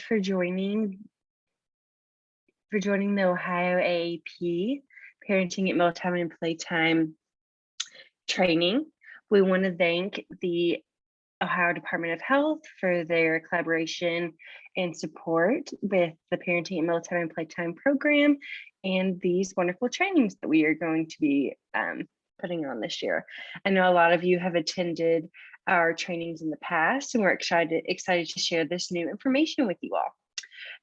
for joining the Ohio AAP Parenting at Mealtime and Playtime training. We want to thank the Ohio Department of Health for their collaboration and support with the Parenting at Mealtime and Playtime program and these wonderful trainings that we are going to be putting on this year. I know a lot of you have attended our trainings in the past, and we're excited to share this new information with you all.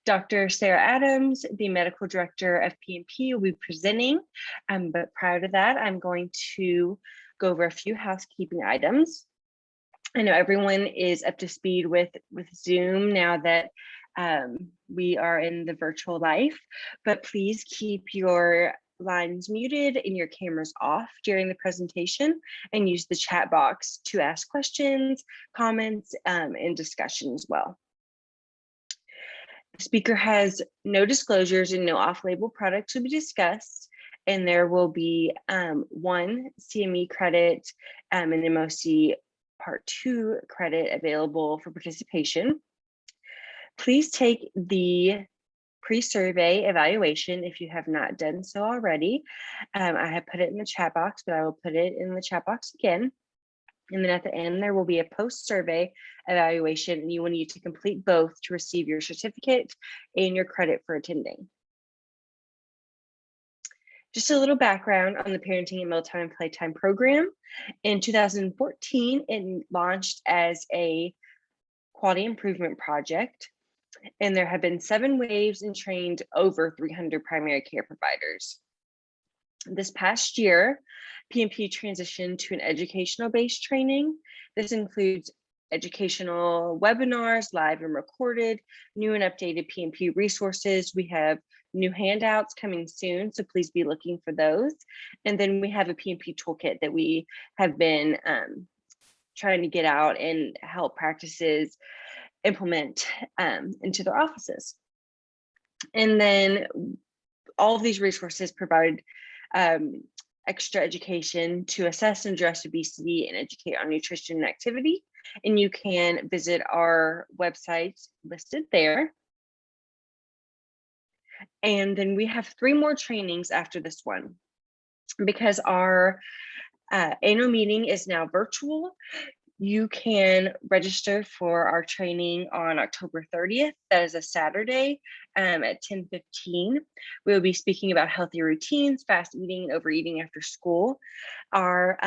Dr. Sarah Adams, the medical director of Rpmp, will be presenting, but prior to that, I'm going to go over a few housekeeping items. I know everyone is up to speed with Zoom now that we are in the virtual life, but please keep your lines muted and your cameras off during the presentation, and use the chat box to ask questions, comments, and discussion as well. The speaker has no disclosures and no off-label products to be discussed, and there will be one CME credit and an MOC Part 2 credit available for participation. Please take the pre-survey evaluation if you have not done so already. I have put it in the chat box, but I will put it in the chat box again. And then at the end, there will be a post-survey evaluation, and you will need to complete both to receive your certificate and your credit for attending. Just a little background on the Parenting at Mealtime and Playtime program. In 2014, it launched as a quality improvement project, and there have been 7 waves and trained over 300 primary care providers. This past year, Rpmp transitioned to an educational-based training. This includes educational webinars, live and recorded, new and updated Rpmp resources. We have new handouts coming soon, so please be looking for those. And then we have a Rpmp toolkit that we have been trying to get out and help practices implement into their offices. And then all of these resources provide extra education to assess and address obesity and educate on nutrition and activity. And you can visit our website listed there. And then we have 3 more trainings after this one, because our annual meeting is now virtual. You can register for our training on October 30th. That is a Saturday at 10:15. We will be speaking about healthy routines, fast eating, and overeating after school. Our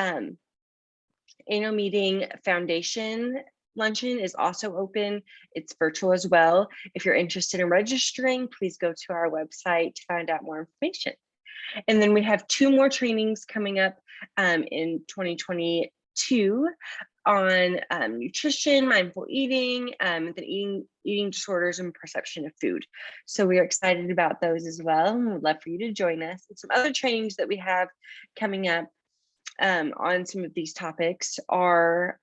annual meeting foundation luncheon is also open. It's virtual as well. If you're interested in registering, please go to our website to find out more information. And then we have 2 more trainings coming up in 2022 on nutrition, mindful eating, and then eating disorders and perception of food. So we are excited about those as well, and we'd love for you to join us. And some other trainings that we have coming up on some of these topics are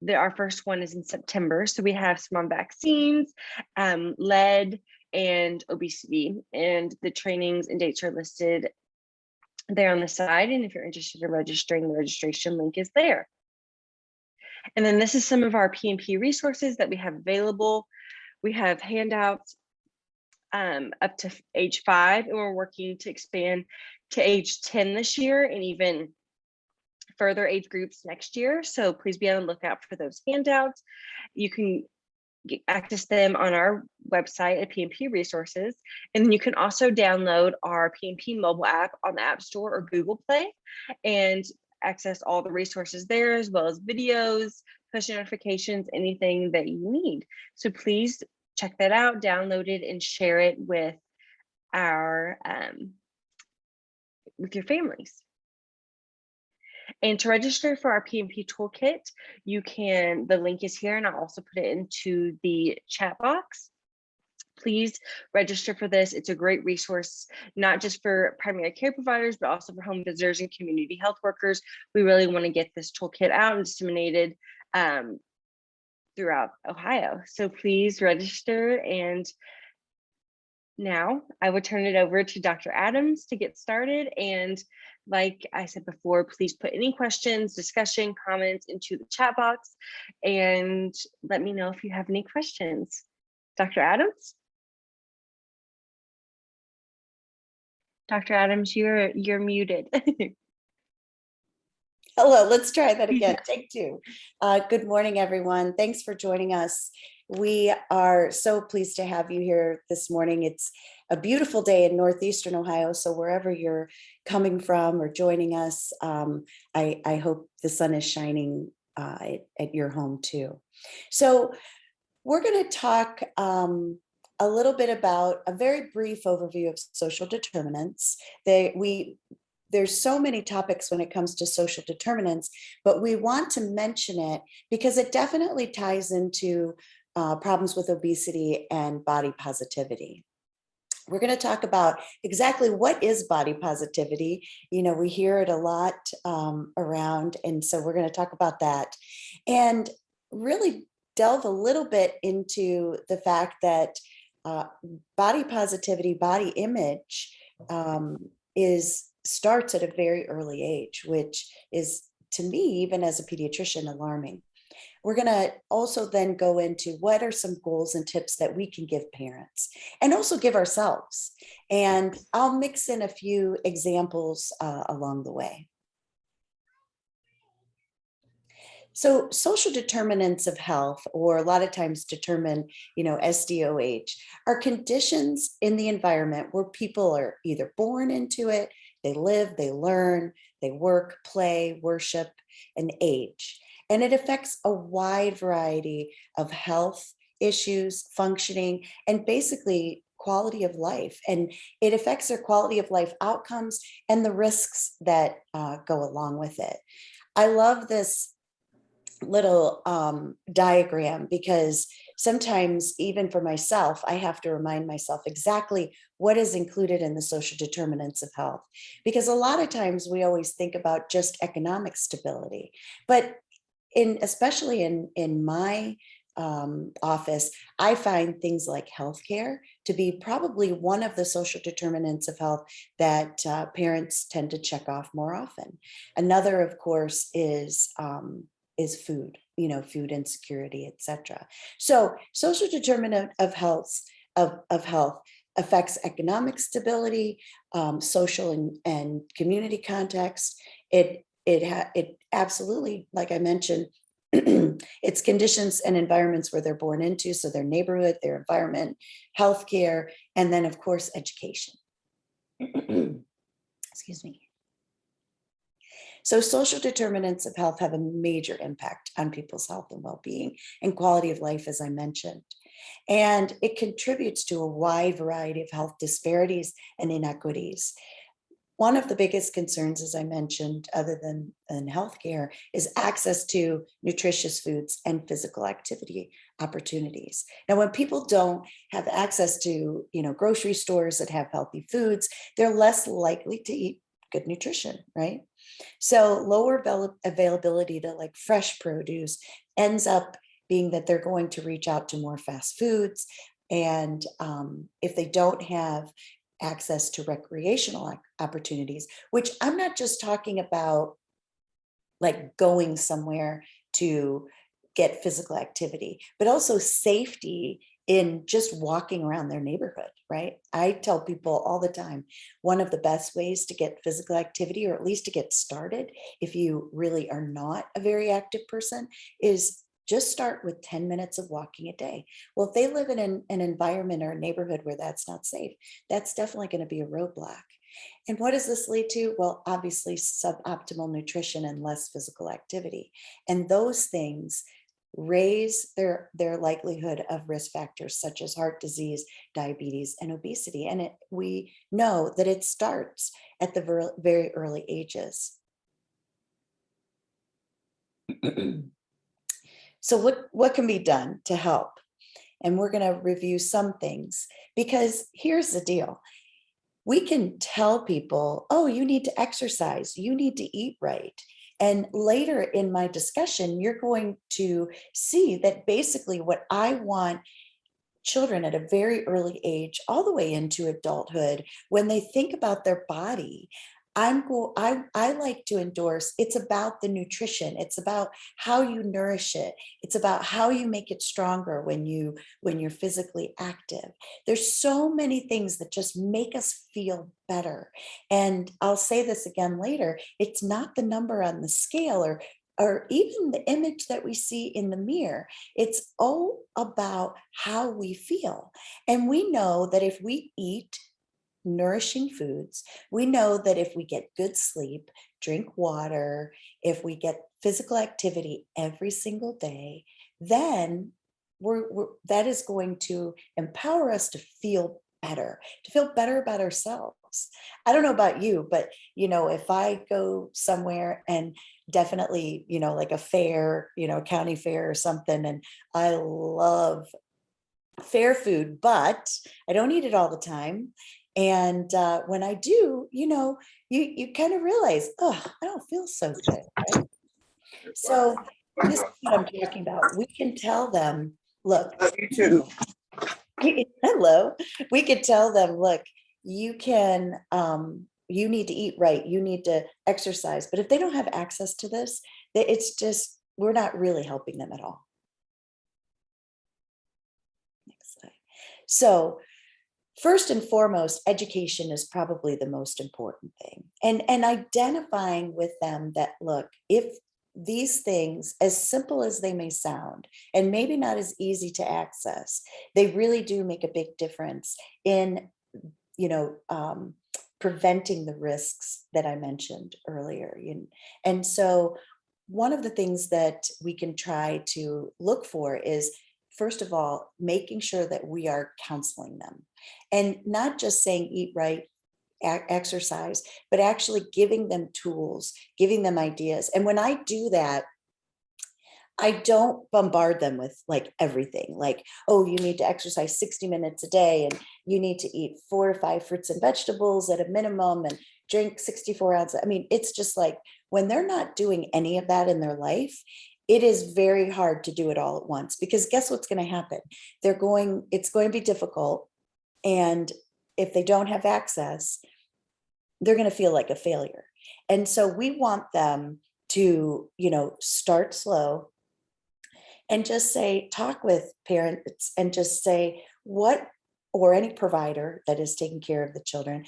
our first one is in September. So we have some on vaccines, lead, and obesity, and the trainings and dates are listed there on the side. And if you're interested in registering, the registration link is there. And then this is some of our Rpmp resources that we have available. We have handouts up to age 5, and we're working to expand to age 10 this year, and even further age groups next year. So please be on the lookout for those handouts. You can access them on our website at Rpmp Resources. And then you can also download our Rpmp mobile app on the App Store or Google Play and access all the resources there, as well as videos, push notifications, anything that you need. So please check that out, download it, and share it with your families. And to register for our Rpmp toolkit, the link is here, and I'll also put it into the chat box. Please register for this. It's a great resource, not just for primary care providers, but also for home visitors and community health workers. We really want to get this toolkit out and disseminated throughout Ohio. So please register. And now I would turn it over to Dr. Adams to get started. And like I said before, please put any questions, discussion, comments into the chat box, and let me know if you have any questions. Dr. Adams? Dr. Adams, you're muted. Hello, let's try that again. Take two. Good morning, everyone. Thanks for joining us. We are so pleased to have you here this morning. It's a beautiful day in Northeastern Ohio, so wherever you're coming from or joining us, I hope the sun is shining at your home too. So we're going to talk a little bit about a very brief overview of social determinants. There's so many topics when it comes to social determinants, but we want to mention it because it definitely ties into problems with obesity and body positivity. We're going to talk about exactly what is body positivity. You know, we hear it a lot around, and so we're going to talk about that and really delve a little bit into the fact that body positivity, body image starts at a very early age, which is, to me, even as a pediatrician, alarming. We're going to also then go into what are some goals and tips that we can give parents and also give ourselves. And I'll mix in a few examples along the way. So social determinants of health, or a lot of times determined, SDOH, are conditions in the environment where people are either born into it, they live, they learn, they work, play, worship, and age. And it affects a wide variety of health issues, functioning, and basically quality of life. And it affects their quality of life outcomes and the risks that go along with it. I love this little diagram because sometimes, even for myself, I have to remind myself exactly what is included in the social determinants of health, because a lot of times we always think about just economic stability, but especially in my office, I find things like healthcare to be probably one of the social determinants of health that parents tend to check off more often. Another, of course, is food, food insecurity, etc. So social determinant of health affects economic stability, social and community context. It absolutely, like I mentioned, it's conditions and environments where they're born into, so their neighborhood, their environment, healthcare, and then of course education. Excuse me. So social determinants of health have a major impact on people's health and well-being and quality of life, as I mentioned. And it contributes to a wide variety of health disparities and inequities. One of the biggest concerns, as I mentioned, other than in healthcare, is access to nutritious foods and physical activity opportunities. Now, when people don't have access to, grocery stores that have healthy foods, they're less likely to eat good nutrition, right? So lower availability to like fresh produce ends up being that they're going to reach out to more fast foods. And if they don't have access to recreational opportunities, which I'm not just talking about like going somewhere to get physical activity, but also safety in just walking around their neighborhood, right? I tell people all the time, one of the best ways to get physical activity, or at least to get started, if you really are not a very active person, is just start with 10 minutes of walking a day. Well, if they live in an environment or a neighborhood where that's not safe, that's definitely going to be a roadblock. And what does this lead to? Well, obviously suboptimal nutrition and less physical activity. And those things raise their likelihood of risk factors such as heart disease, diabetes, and obesity. And we know that it starts at the very early ages. So what can be done to help? And we're going to review some things, because here's the deal. We can tell people, oh, you need to exercise, you need to eat right. And later in my discussion, you're going to see that basically what I want children at a very early age, all the way into adulthood, when they think about their body, I like to endorse, it's about the nutrition. It's about how you nourish it. It's about how you make it stronger when you're physically active. There's so many things that just make us feel better. And I'll say this again later, it's not the number on the scale or even the image that we see in the mirror. It's all about how we feel. And we know that if we eat nourishing foods, we know that if we get good sleep, drink water, if we get physical activity every single day, then that is going to empower us to feel better about ourselves. I don't know about you, but if I go somewhere and definitely, like a fair, county fair or something, and I love fair food, but I don't eat it all the time. And when I do, you kind of realize, oh, I don't feel so good. Right? So this is what I'm talking about. We can tell them, look, You too. hello, we could tell them, look, you can, you need to eat right, you need to exercise. But if they don't have access to this, it's just, we're not really helping them at all. Next slide. So first and foremost, education is probably the most important thing. And identifying with them that, look, if these things, as simple as they may sound, and maybe not as easy to access, they really do make a big difference in, preventing the risks that I mentioned earlier. And so one of the things that we can try to look for is, first of all, making sure that we are counseling them, and not just saying eat right, exercise, but actually giving them tools, giving them ideas. And when I do that, I don't bombard them with like everything, like, oh, you need to exercise 60 minutes a day, and you need to eat 4 to 5 fruits and vegetables at a minimum, and drink 64 ounces. I mean, it's just like, when they're not doing any of that in their life, it is very hard to do it all at once, because guess what's going to happen? It's going to be difficult. And if they don't have access, they're going to feel like a failure. And so we want them to, start slow and just say, talk with parents and just say, or any provider that is taking care of the children,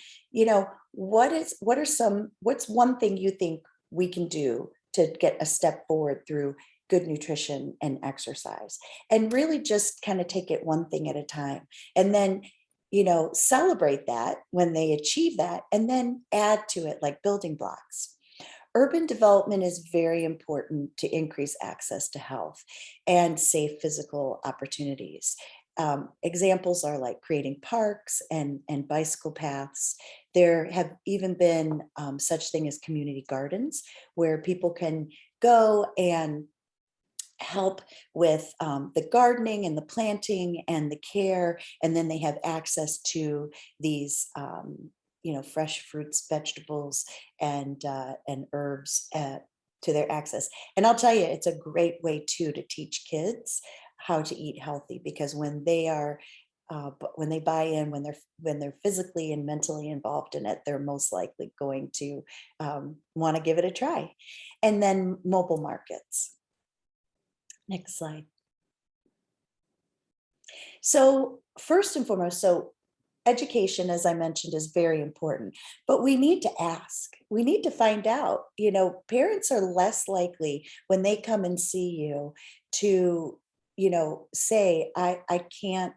what's one thing you think we can do to get a step forward through good nutrition and exercise, and really just kind of take it one thing at a time. And then, celebrate that when they achieve that, and then add to it like building blocks. Urban development is very important to increase access to health and safe physical opportunities. Examples are like creating parks and bicycle paths. There have even been such thing as community gardens, where people can go and help with the gardening and the planting and the care, and then they have access to these fresh fruits, vegetables, and herbs to their access. And I'll tell you, it's a great way too to teach kids how to eat healthy, because when they buy in, when they're physically and mentally involved in it, they're most likely going to want to give it a try. And then mobile markets. Next slide. So first and foremost, education, as I mentioned, is very important, but we need to ask. We need to find out. Parents are less likely when they come and see you to, say, I can't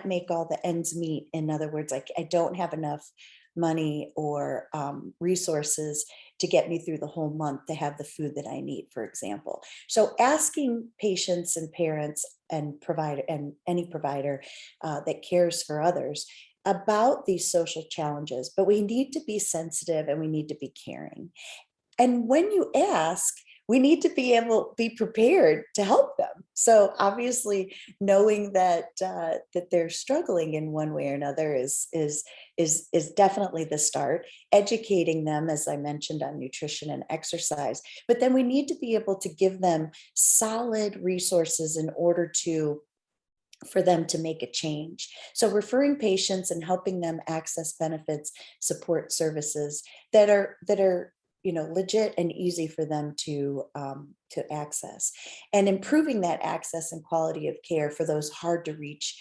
make all the ends meet. In other words, I don't have enough money or resources to get me through the whole month to have the food that I need, for example. So asking patients and parents and any provider that cares for others about these social challenges, but we need to be sensitive and we need to be caring. And when you ask, we need to be prepared to help them. So obviously, knowing that they're struggling in one way or another is definitely the start. Educating them, as I mentioned, on nutrition and exercise, but then we need to be able to give them solid resources in order to for them to make a change. So referring patients and helping them access benefits, support services that are legit and easy for them to access, and improving that access and quality of care for those hard to reach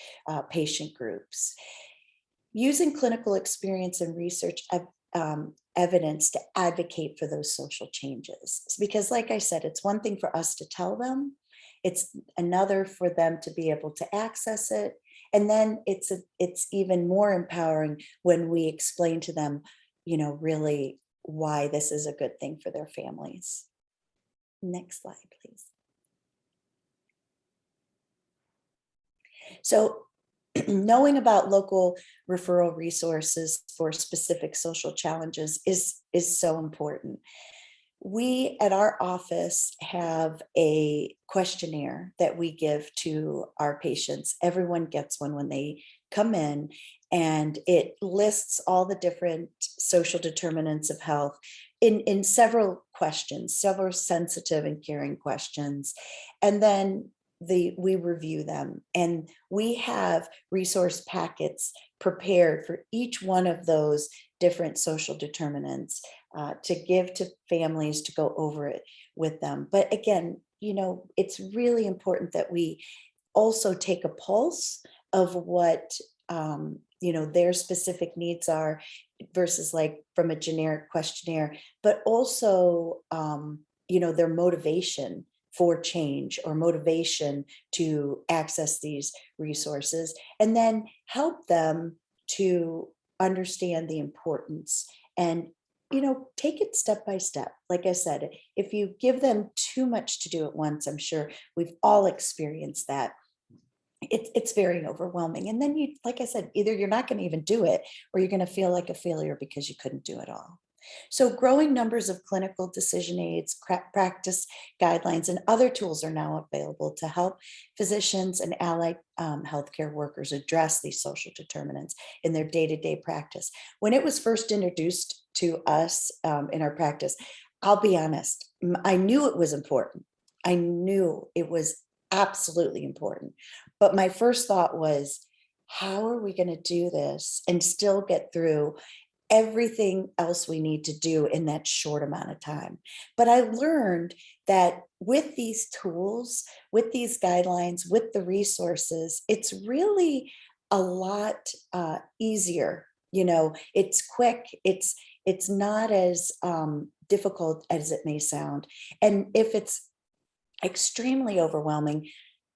patient groups. Using clinical experience and research evidence to advocate for those social changes. Because like I said, it's one thing for us to tell them, it's another for them to be able to access it. And then it's even more empowering when we explain to them, really why this is a good thing for their families. Next slide, please. So knowing about local referral resources for specific social challenges is so important. We at our office have a questionnaire that we give to our patients. Everyone gets one when they come in, and it lists all the different social determinants of health in several questions, several sensitive and caring questions. And then we review them, and we have resource packets prepared for each one of those different social determinants to give to families to go over it with them. But again, it's really important that we also take a pulse of what their specific needs are versus like from a generic questionnaire, but also their motivation for change or motivation to access these resources, and then help them to understand the importance and take it step by step. Like I said, if you give them too much to do at once, I'm sure we've all experienced that. It's very overwhelming. And then like I said, either you're not going to even do it, or you're going to feel like a failure because you couldn't do it all. So growing numbers of clinical decision aids, practice guidelines, and other tools are now available to help physicians and allied healthcare workers address these social determinants in their day-to-day practice. When it was first introduced to us in our practice, I'll be honest, I knew it was important. I knew it was absolutely important. But my first thought was, how are we going to do this and still get through everything else we need to do in that short amount of time? But I learned that with these tools, with these guidelines, with the resources, it's really a lot easier. It's quick. It's not as difficult as it may sound. And if it's extremely overwhelming,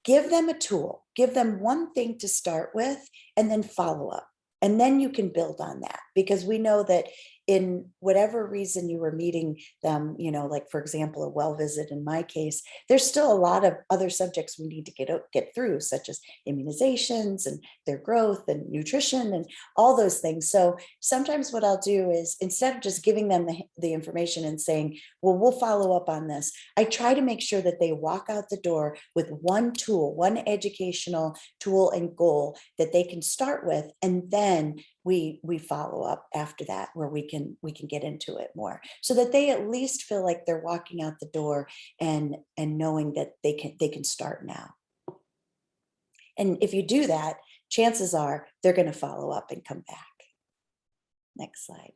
give them a tool, give them one thing to start with, and then follow up. And then you can build on that, because we know that in whatever reason you were meeting them, like for example, a well visit in my case, there's still a lot of other subjects we need to get through, such as immunizations and their growth and nutrition and all those things. So sometimes what I'll do is, instead of just giving them the information and saying, well, we'll follow up on this, I try to make sure that they walk out the door with one tool, one educational tool and goal that they can start with, and then we follow up after that, where we can get into it more, so that they at least feel like they're walking out the door and knowing that they can start now. And if you do that, chances are they're going to follow up and come back. Next slide.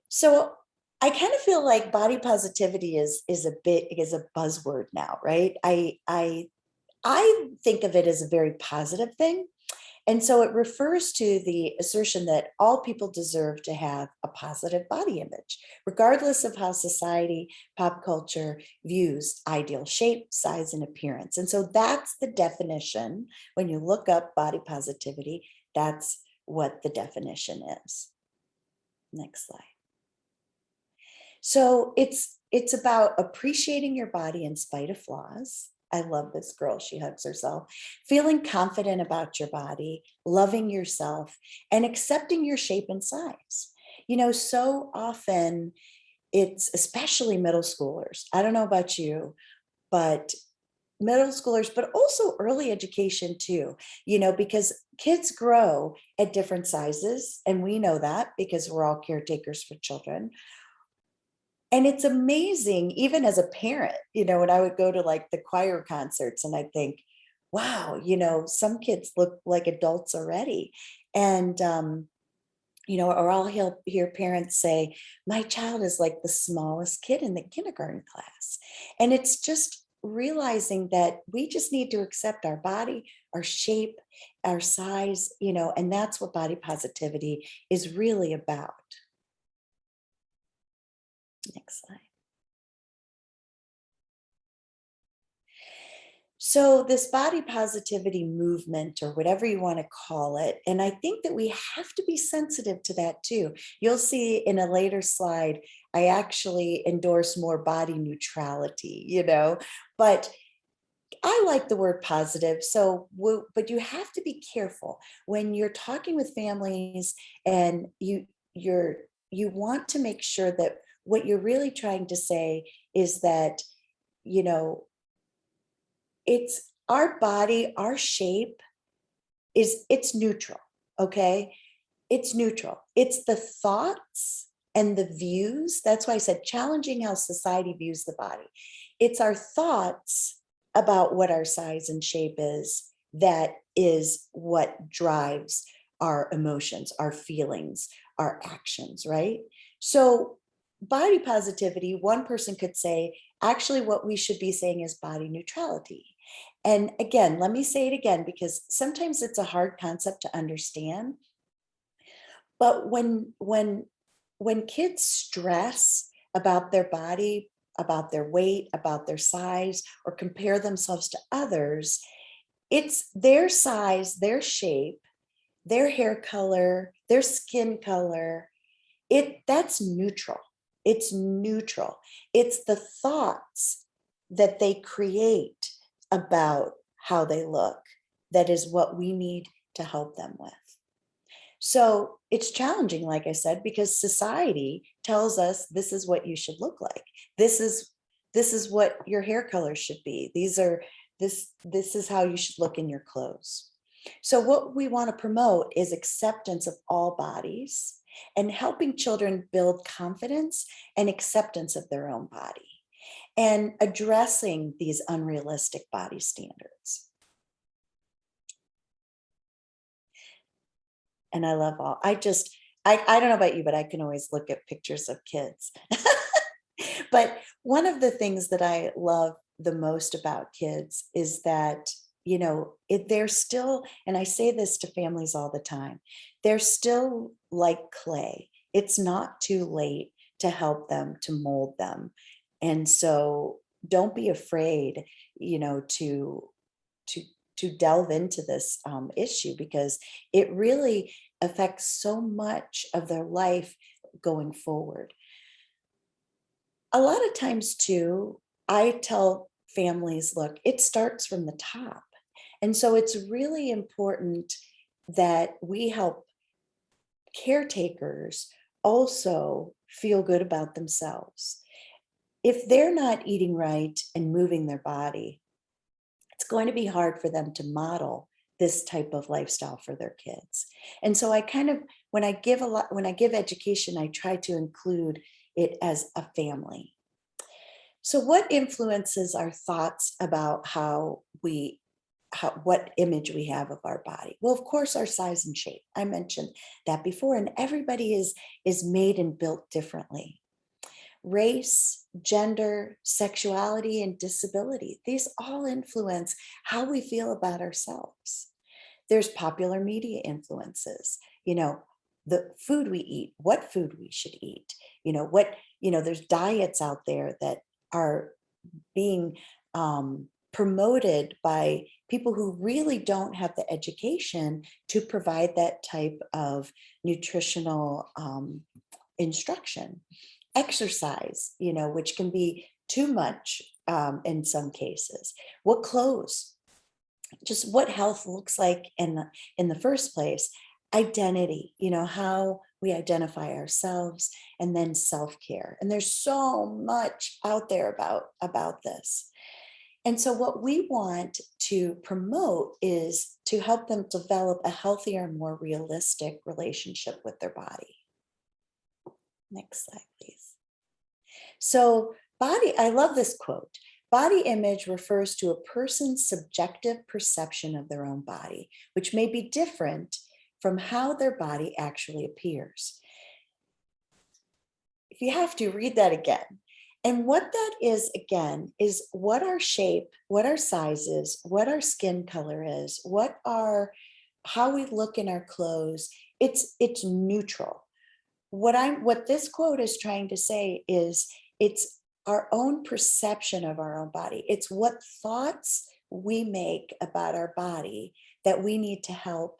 So I kind of feel like body positivity is a buzzword now, right? I think of it as a very positive thing. And so it refers to the assertion that all people deserve to have a positive body image, regardless of how society, pop culture views ideal shape, size, and appearance. And so that's the definition. When you look up body positivity, that's what the definition is. Next slide. So it's about appreciating your body in spite of flaws. I love this girl. She hugs herself. Feeling confident about your body, loving yourself, and accepting your shape and size. So often it's, especially middle schoolers, I don't know about you, but middle schoolers, but also early education too, because kids grow at different sizes. And we know that because we're all caretakers for children. And it's amazing, even as a parent, when I would go to like the choir concerts, and I think, wow, some kids look like adults already. And, or I'll hear parents say, my child is like the smallest kid in the kindergarten class. And it's just realizing that we just need to accept our body, our shape, our size, and that's what body positivity is really about. Next slide. So, this body positivity movement, or whatever you want to call it, and I think that we have to be sensitive to that too. You'll see in a later slide, I actually endorse more body neutrality, but I like the word positive. So, but you have to be careful when you're talking with families, and you want to make sure that what you're really trying to say is that, you know, it's our body, our shape it's neutral. Okay. It's neutral. It's the thoughts and the views. That's why I said challenging how society views the body. It's our thoughts about what our size and shape that is what drives our emotions, our feelings, our actions, right? So, body positivity, one person could say, actually, what we should be saying is body neutrality. And again, let me say it again, because sometimes it's a hard concept to understand. But when kids stress about their body, about their weight, about their size, or compare themselves to others, it's their size, their shape, their hair color, their skin color. That's neutral. It's neutral. It's the thoughts that they create about how they look that is what we need to help them with. So it's challenging, like I said, because society tells us this is what you should look like. This is what your hair color should be. This is how you should look in your clothes. So what we want to promote is acceptance of all bodies and helping children build confidence and acceptance of their own body and addressing these unrealistic body standards. And I love I don't know about you, but I can always look at pictures of kids. But one of the things that I love the most about kids is that, they're still, and I say this to families all the time, they're still like clay. It's not too late to help them, to mold them. And so don't be afraid, to delve into this issue, because it really affects so much of their life going forward. A lot of times too, I tell families, look, it starts from the top. And so it's really important that we help caretakers also feel good about themselves. If they're not eating right and moving their body, it's going to be hard for them to model this type of lifestyle for their kids. And so I kind of, when I give education, I try to include it as a family. So what influences our thoughts about what image we have of our body? Well, of course, our size and shape. I mentioned that before, and everybody is made and built differently. Race, gender, sexuality, and disability, these all influence how we feel about ourselves. There's popular media influences, the food we eat, what food we should eat, there's diets out there that are being promoted by people who really don't have the education to provide that type of nutritional instruction. Exercise, which can be too much in some cases. What clothes, just what health looks like in the first place. Identity, how we identify ourselves, and then self-care. And there's so much out there about this. And so what we want to promote is to help them develop a healthier, more realistic relationship with their body. Next slide, please. So I love this quote. Body image refers to a person's subjective perception of their own body, which may be different from how their body actually appears. If you have to, read that again. And what that is, again, is what our shape, what our size is, what our skin color is, how we look in our clothes. It's neutral. What this quote is trying to say is it's our own perception of our own body. It's what thoughts we make about our body that we need to help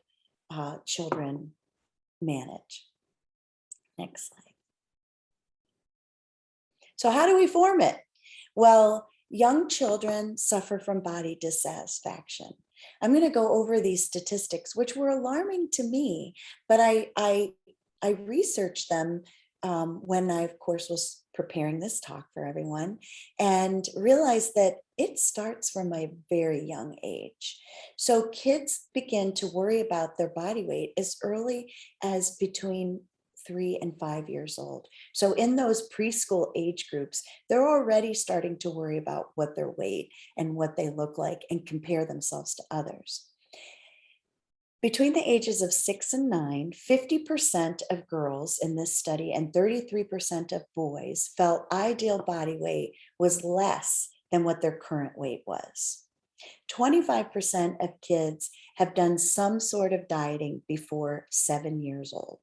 children manage. Next slide. So how do we form it? Well, young children suffer from body dissatisfaction. I'm going to go over these statistics, which were alarming to me, but I researched them when I, of course, was preparing this talk for everyone, and realized that it starts from a very young age. So kids begin to worry about their body weight as early as between 3 and 5 years old. So in those preschool age groups, they're already starting to worry about what their weight and what they look like and compare themselves to others. Between the ages of 6 and 9, 50% of girls in this study and 33% of boys felt ideal body weight was less than what their current weight was. 25% of kids have done some sort of dieting before 7 years old.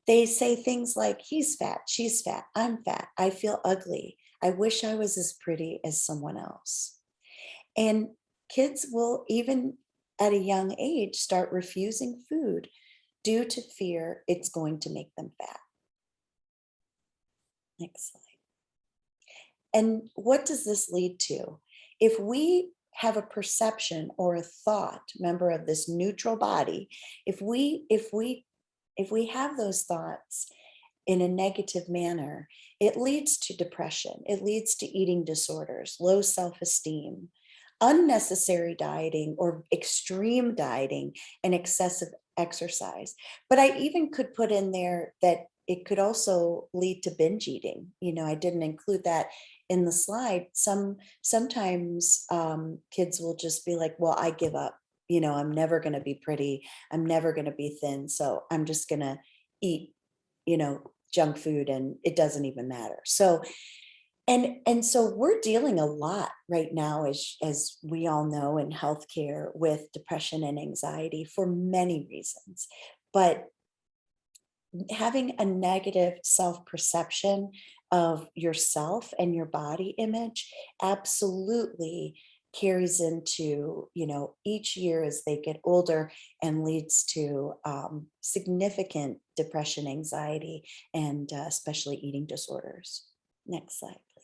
They say things like, he's fat, she's fat, I'm fat, I feel ugly, I wish I was as pretty as someone else. And kids will, even at a young age, start refusing food due to fear it's going to make them fat. Next slide. And what does this lead to? If we have a perception or a thought, remember, of this neutral body, if we have those thoughts in a negative manner, it leads to depression. It leads to eating disorders, low self-esteem, unnecessary dieting or extreme dieting, and excessive exercise. But I even could put in there that it could also lead to binge eating. I didn't include that in the slide. Sometimes kids will just be like, well, I give up. I'm never going to be pretty. I'm never going to be thin. So I'm just going to eat, junk food, and it doesn't even matter. So, and so we're dealing a lot right now, as we all know, in healthcare with depression and anxiety for many reasons. But having a negative self-perception of yourself and your body image absolutely carries into, each year as they get older, and leads to significant depression, anxiety, and especially eating disorders. Next slide, please.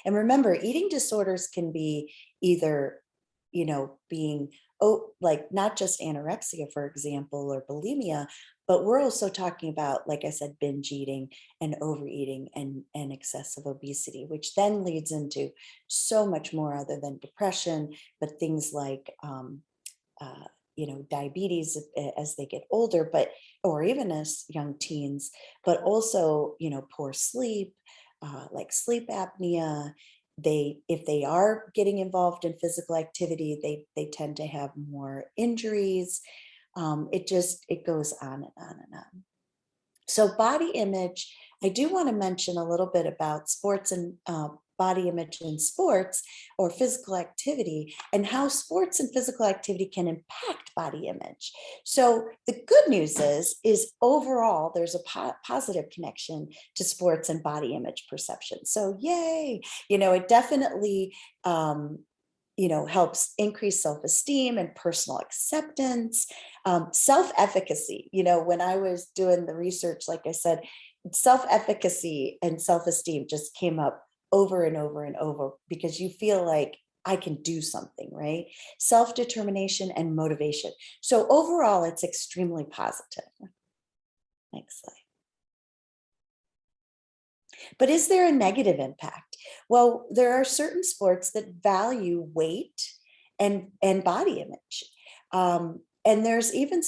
And remember, eating disorders can be either, being, like not just anorexia, for example, or bulimia, but we're also talking about, like I said, binge eating and overeating and excessive obesity, which then leads into so much more other than depression, but things like, diabetes as they get older, or even as young teens, but also, poor sleep, like sleep apnea. If they are getting involved in physical activity, they tend to have more injuries. It goes on and on and on. So body image, I do want to mention a little bit about sports and body image in sports or physical activity, and how sports and physical activity can impact body image. So the good news is overall, there's a positive connection to sports and body image perception. So yay, it definitely, helps increase self-esteem and personal acceptance, self-efficacy. When I was doing the research, like I said, self-efficacy and self-esteem just came up over and over and over, because you feel like I can do something, right? Self-determination and motivation. So overall, it's extremely positive. Next slide. But is there a negative impact? Well, there are certain sports that value weight and body image. And there's even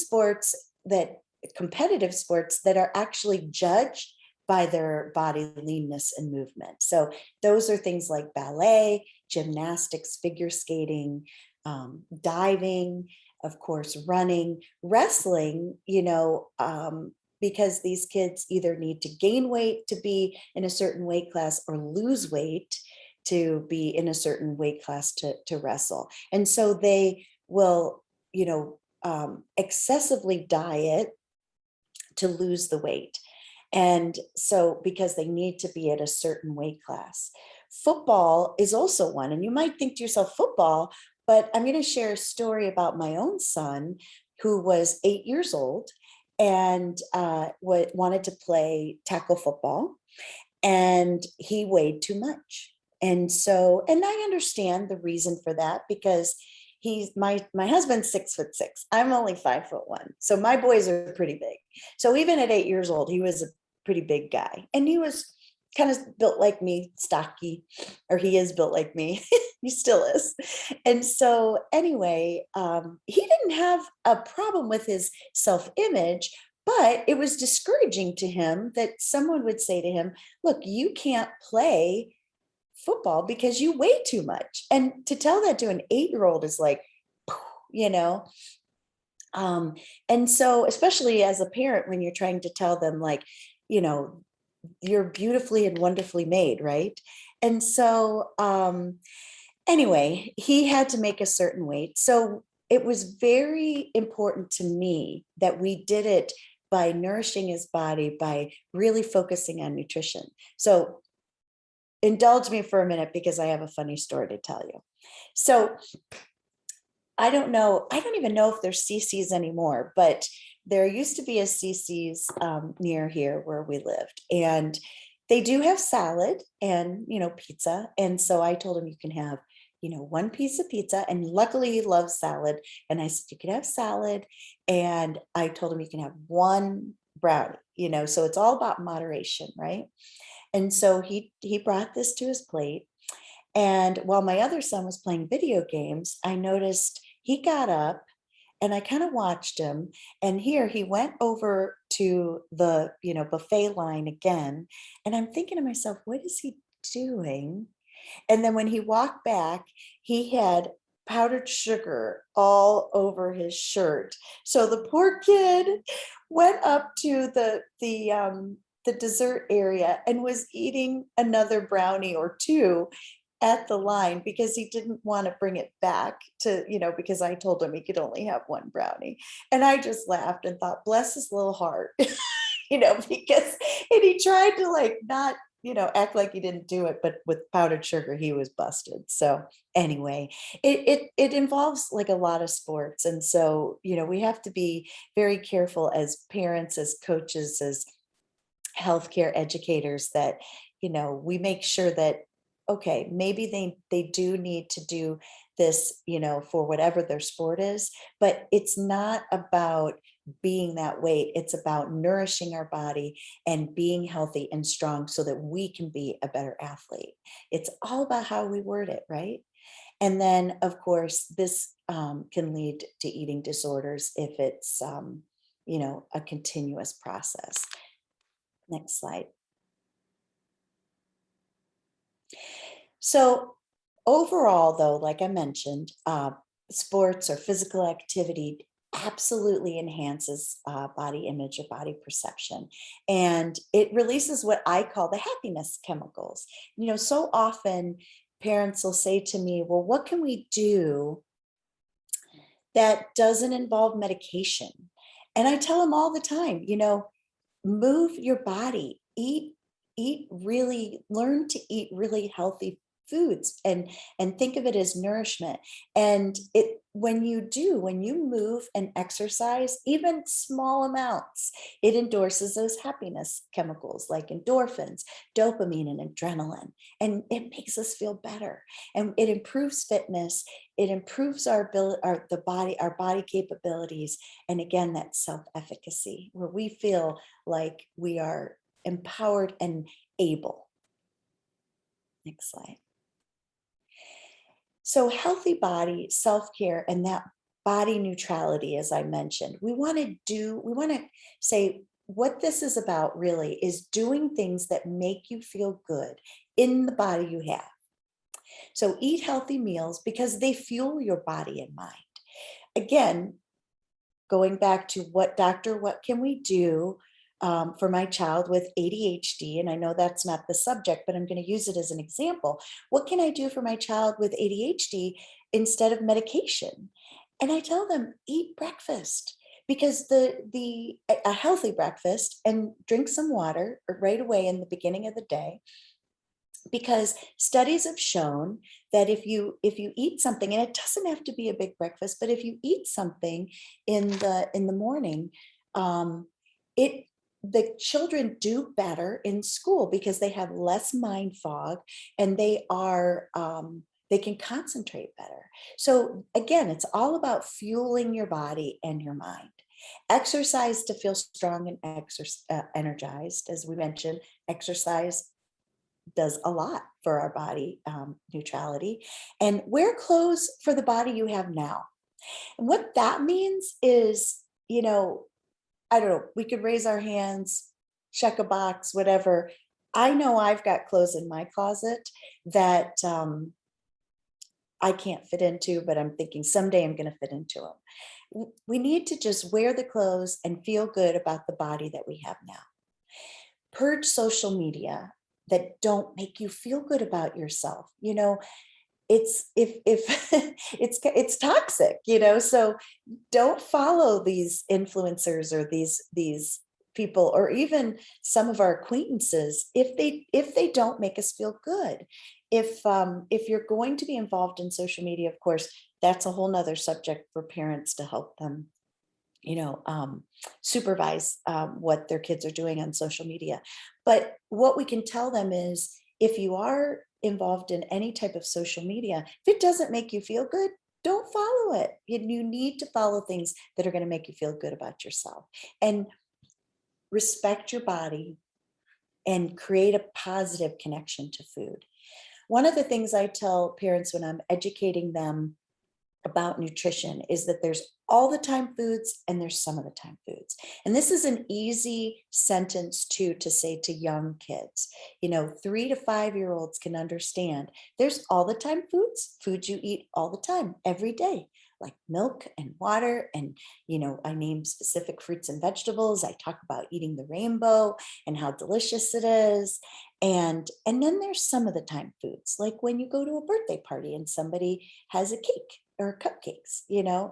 competitive sports that are actually judged by their body leanness and movement. So those are things like ballet, gymnastics, figure skating, diving, of course, running, wrestling, because these kids either need to gain weight to be in a certain weight class or lose weight to be in a certain weight class to wrestle. And so they will, excessively diet to lose the weight. And so, because they need to be at a certain weight class. Football is also one. And you might think to yourself, football, but I'm going to share a story about my own son who was 8 years old and wanted to play tackle football. And he weighed too much. And so, and I understand the reason for that because he's my husband's 6'6". I'm only 5'1". So my boys are pretty big. So even at 8 years old, he was a pretty big guy. And he was kind of built like me, stocky, or he is built like me. He still is. And so anyway, he didn't have a problem with his self-image, but it was discouraging to him that someone would say to him, look, you can't play football because you weigh too much. And to tell that to an 8-year-old is like, you know, and so especially as a parent, when you're trying to tell them like, you're beautifully and wonderfully made, right? And so anyway, he had to make a certain weight. So it was very important to me that we did it by nourishing his body, by really focusing on nutrition. So indulge me for a minute because I have a funny story to tell you. So I don't even know if there's CC's anymore, but there used to be a CC's near here where we lived. And they do have salad and, pizza. And so I told him you can have, one piece of pizza. And luckily he loves salad. And I said, you can have salad. And I told him you can have one brownie, so it's all about moderation, right? And so he brought this to his plate. And while my other son was playing video games, I noticed he got up and I kind of watched him. And here he went over to the, buffet line again. And I'm thinking to myself, what is he doing? And then when he walked back, he had powdered sugar all over his shirt. So the poor kid went up to the dessert area and was eating another brownie or two at the line because he didn't want to bring it back to, because I told him he could only have one brownie. And I just laughed and thought, bless his little heart, and he tried to like not, act like he didn't do it, but with powdered sugar, he was busted. So anyway, it involves like a lot of sports. And so, we have to be very careful as parents, as coaches, as healthcare educators that, we make sure that, okay, maybe they do need to do this, for whatever their sport is, but it's not about being that weight. It's about nourishing our body and being healthy and strong so that we can be a better athlete. It's all about how we word it, right? And then, of course, this can lead to eating disorders if it's, a continuous process. Next slide. So overall, though, like I mentioned, sports or physical activity absolutely enhances body image or body perception. And it releases what I call the happiness chemicals. So often parents will say to me, well, what can we do that doesn't involve medication? And I tell them all the time, move your body, learn to eat really healthy foods and think of it as nourishment. And when you move and exercise, even small amounts, it endorses those happiness chemicals like endorphins, dopamine, and adrenaline. And it makes us feel better. And it improves fitness. It improves our ability, our body capabilities. And again, that self-efficacy where we feel like we are empowered and able. Next slide. So healthy body, self-care, and that body neutrality, as I mentioned, we want to say what this is about really is doing things that make you feel good in the body you have. So eat healthy meals because they fuel your body and mind. Again, going back to what can we do for my child with ADHD? And I know that's not the subject, but I'm going to use it as an example. What can I do for my child with ADHD instead of medication? And I tell them, eat breakfast because a healthy breakfast, and drink some water right away in the beginning of the day, because studies have shown that if you eat something, and it doesn't have to be a big breakfast, but if you eat something in the morning, it the children do better in school because they have less mind fog, and they can concentrate better. So again, it's all about fueling your body and your mind. Exercise to feel strong and energized. As we mentioned, exercise does a lot for our body, neutrality. And wear clothes for the body you have now. And what that means is, I don't know, we could raise our hands, check a box, whatever. I know I've got clothes in my closet that I can't fit into, but I'm thinking someday I'm going to fit into them. We need to just wear the clothes and feel good about the body that we have now. Purge social media that don't make you feel good about yourself. It's if it's toxic, so don't follow these influencers or these people, or even some of our acquaintances, if they don't make us feel good. If you're going to be involved in social media, of course, that's a whole nother subject for parents to help them supervise what their kids are doing on social media. But what we can tell them is, if you are involved in any type of social media, if it doesn't make you feel good, don't follow it. You need to follow things that are going to make you feel good about yourself, and respect your body and create a positive connection to food. One of the things I tell parents when I'm educating them about nutrition is that there's all the time foods and there's some of the time foods. And this is an easy sentence to say to young kids. 3 to 5 year olds can understand there's all the time foods you eat all the time, every day, like milk and water. And, I name specific fruits and vegetables. I talk about eating the rainbow and how delicious it is. And then there's some of the time foods, like when you go to a birthday party and somebody has a cake or cupcakes,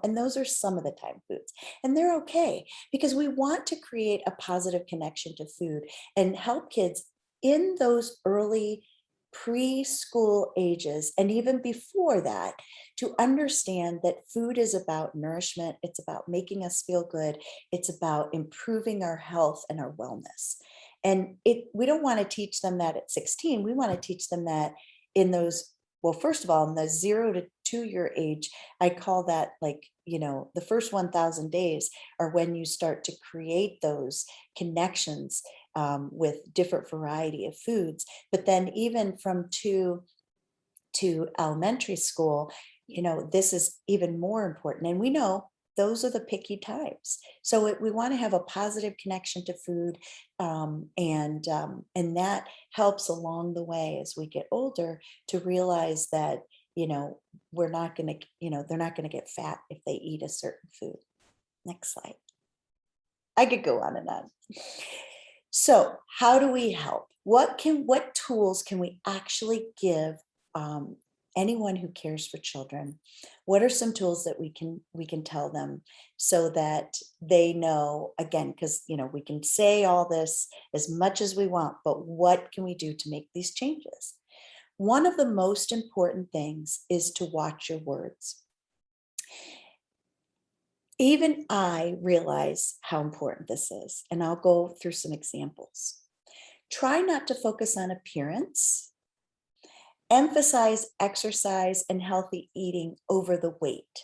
and those are some of the time foods. And they're okay, because we want to create a positive connection to food and help kids in those early preschool ages, and even before that, to understand that food is about nourishment. It's about making us feel good. It's about improving our health and our wellness. And we don't want to teach them that at 16. We want to teach them that in those, well, first of all, in the 0 to 2 year age. I call that, like, the first 1,000 days are when you start to create those connections with different variety of foods. But then even from 2 to elementary school, this is even more important. And we know those are the picky times. So we want to have a positive connection to food, and that helps along the way as we get older to realize that we're not going to, they're not going to get fat if they eat a certain food. Next slide. I could go on and on. So how do we help? What tools can we actually give anyone who cares for children? What are some tools that we can tell them so that they know, again, because we can say all this as much as we want, but what can we do to make these changes? One of the most important things is to watch your words. Even I realize how important this is, and I'll go through some examples. Try not to focus on appearance. Emphasize exercise and healthy eating over the weight.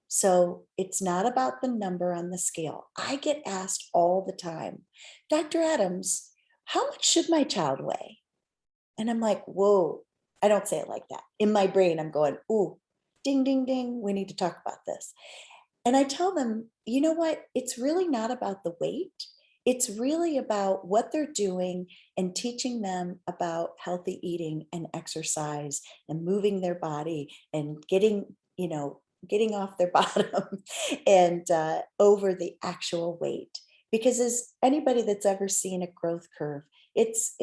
So it's not about the number on the scale. I get asked all the time, Dr. Adams, how much should my child weigh? And I'm like, whoa, I don't say it like that. In my brain, I'm going, ooh, ding, ding, ding, we need to talk about this. And I tell them, you know what? It's really not about the weight. It's really about what they're doing and teaching them about healthy eating and exercise and moving their body and getting off their bottom and over the actual weight. Because as anybody that's ever seen a growth curve, it's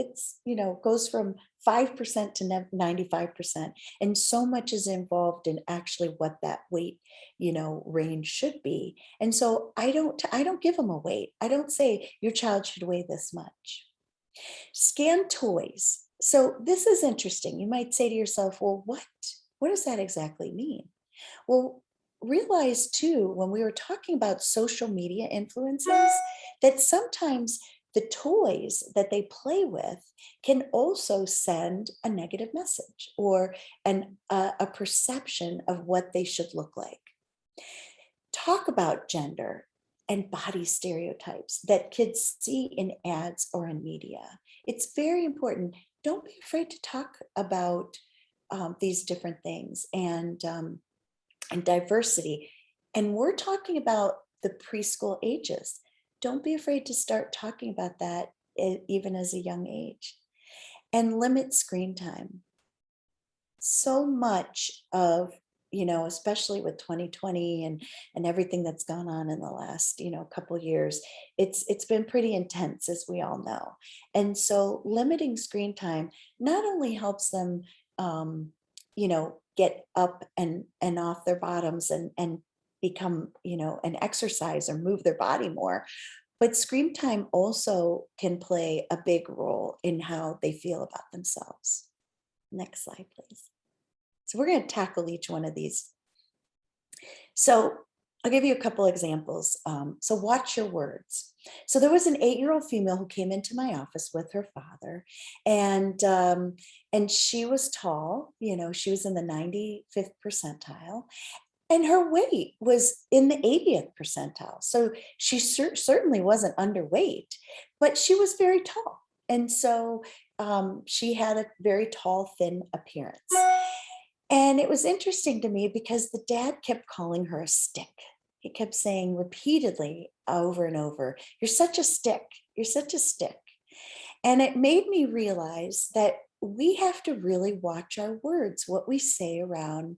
goes from 5% to 95%. And so much is involved in actually what that weight, range should be. And so I don't give them a weight. I don't say your child should weigh this much. Scan toys. So this is interesting. You might say to yourself, well, what does that exactly mean? Well, realize too, when we were talking about social media influences, that sometimes the toys that they play with can also send a negative message or a perception of what they should look like. Talk about gender and body stereotypes that kids see in ads or in media. It's very important. Don't be afraid to talk about these different things and diversity. And we're talking about the preschool ages. Don't be afraid to start talking about that even as a young age. And limit screen time. So much of, especially with 2020 and everything that's gone on in the last, couple years, it's been pretty intense, as we all know. And so limiting screen time not only helps them get up and off their bottoms and become, an exercise or move their body more. But screen time also can play a big role in how they feel about themselves. Next slide, please. So we're going to tackle each one of these. So I'll give you a couple examples. So watch your words. So there was an 8-year-old female who came into my office with her father, and she was tall. She was in the 95th percentile, and her weight was in the 80th percentile. So she certainly wasn't underweight, but she was very tall, and so she had a very tall, thin appearance. And it was interesting to me because the dad kept calling her a stick. He kept saying repeatedly over and over, "You're such a stick. You're such a stick." And it made me realize that we have to really watch our words, what we say around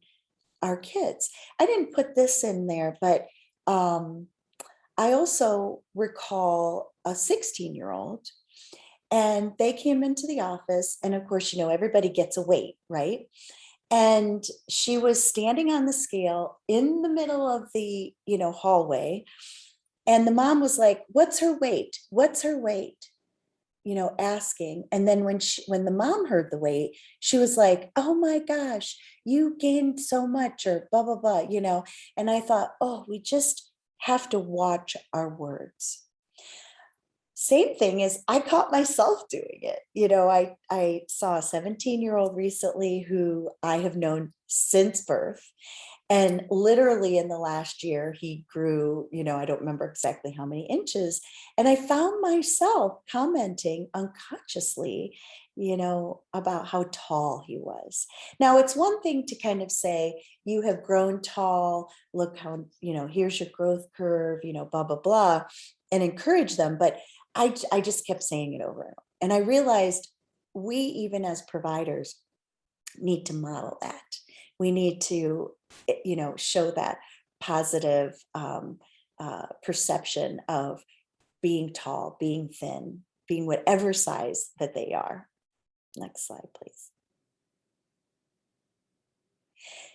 our kids. I didn't put this in there, but I also recall a 16-year-old, and they came into the office. And of course, everybody gets a weight, right? And she was standing on the scale in the middle of the, hallway. And the mom was like, "What's her weight? What's her weight?" Asking. And then when the mom heard the weight, she was like, "Oh my gosh, you gained so much," or blah, blah, blah, And I thought, oh, we just have to watch our words. Same thing is I caught myself doing it. I saw a 17-year-old recently who I have known since birth. And literally in the last year, he grew, I don't remember exactly how many inches. And I found myself commenting unconsciously, about how tall he was. Now, it's one thing to kind of say, "You have grown tall. Look how, here's your growth curve, blah, blah, blah," and encourage them. But I just kept saying it over and over. And I realized we, even as providers, need to model that. We need to, show that positive perception of being tall, being thin, being whatever size that they are. Next slide, please.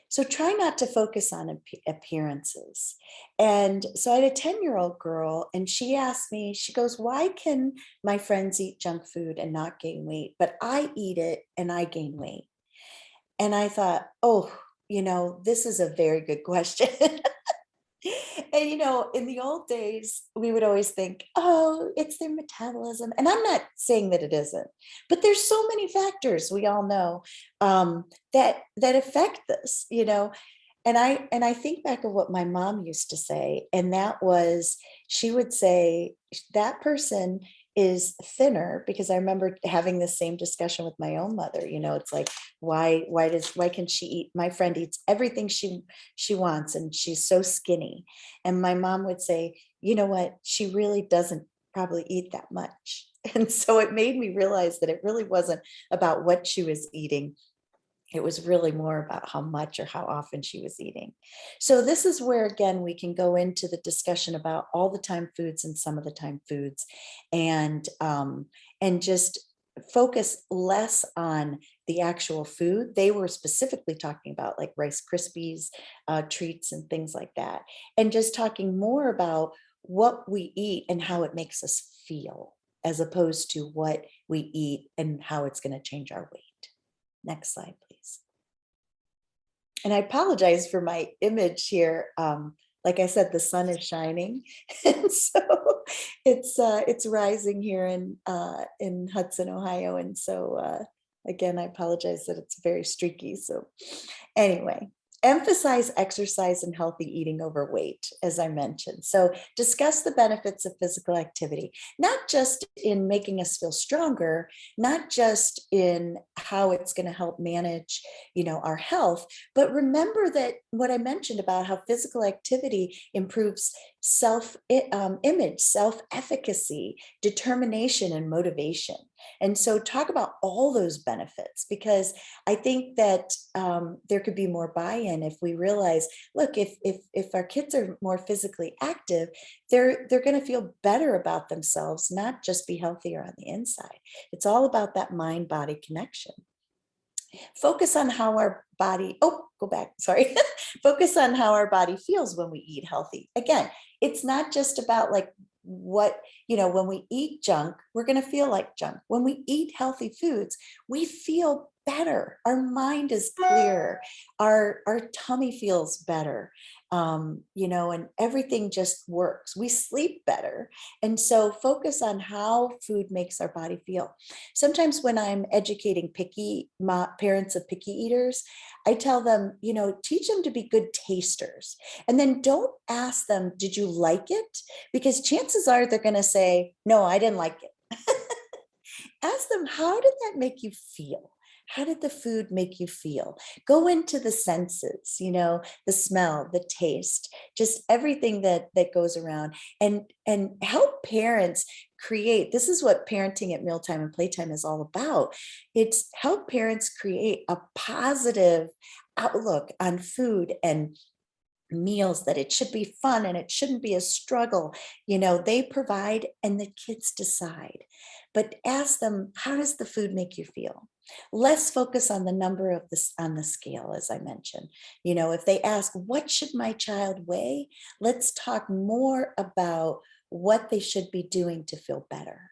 So try not to focus on appearances. And so I had a 10-year-old girl, and she asked me, she goes, "Why can my friends eat junk food and not gain weight, but I eat it and I gain weight?" And I thought, oh, this is a very good question. And, in the old days, we would always think, oh, it's their metabolism. And I'm not saying that it isn't, but there's so many factors we all know that affect this, And I think back of what my mom used to say, and that was, she would say that person is thinner, because I remember having the same discussion with my own mother. It's like, why can she eat? My friend eats everything she wants, and she's so skinny. And my mom would say, "You know what? She really doesn't probably eat that much. And so it made me realize that it really wasn't about what she was eating. It was really more about how much or how often she was eating. So this is where, again, we can go into the discussion about all the time foods and some of the time foods, and just focus less on the actual food. They were specifically talking about like Rice Krispies, treats and things like that. And just talking more about what we eat and how it makes us feel, as opposed to what we eat and how it's going to change our weight. Next slide, please. And I apologize for my image here. Like I said, the sun is shining, and so it's rising here in Hudson, Ohio, and so again, I apologize that it's very streaky. So anyway, emphasize exercise and healthy eating over weight, as I mentioned. So discuss the benefits of physical activity, not just in making us feel stronger, not just in how it's going to help manage, our health, but remember that what I mentioned about how physical activity improves self-image, self-efficacy, determination, and motivation. And so talk about all those benefits, because I think that there could be more buy-in if we realize, look, if our kids are more physically active, they're going to feel better about themselves, not just be healthier on the inside. It's all about that mind-body connection. Focus on how our body, go back, sorry. Focus on how our body feels when we eat healthy. Again, it's not just about like what, when we eat junk, we're going to feel like junk. When we eat healthy foods, we feel better. Our mind is clear. Our tummy feels better. And everything just works. We sleep better. And so focus on how food makes our body feel. Sometimes when I'm educating parents of picky eaters, I tell them, teach them to be good tasters. And then don't ask them, did you like it? Because chances are they're going to say, no, I didn't like it. Ask them, how did that make you feel? How did the food make you feel? Go into the senses, the smell, the taste, just everything that goes around, and help parents create. This is what parenting at Mealtime and Playtime is all about. It's help parents create a positive outlook on food and meals, that it should be fun and it shouldn't be a struggle. They provide and the kids decide. But ask them, how does the food make you feel? Less focus on the number of this on the scale, as I mentioned. If they ask, what should my child weigh? Let's talk more about what they should be doing to feel better.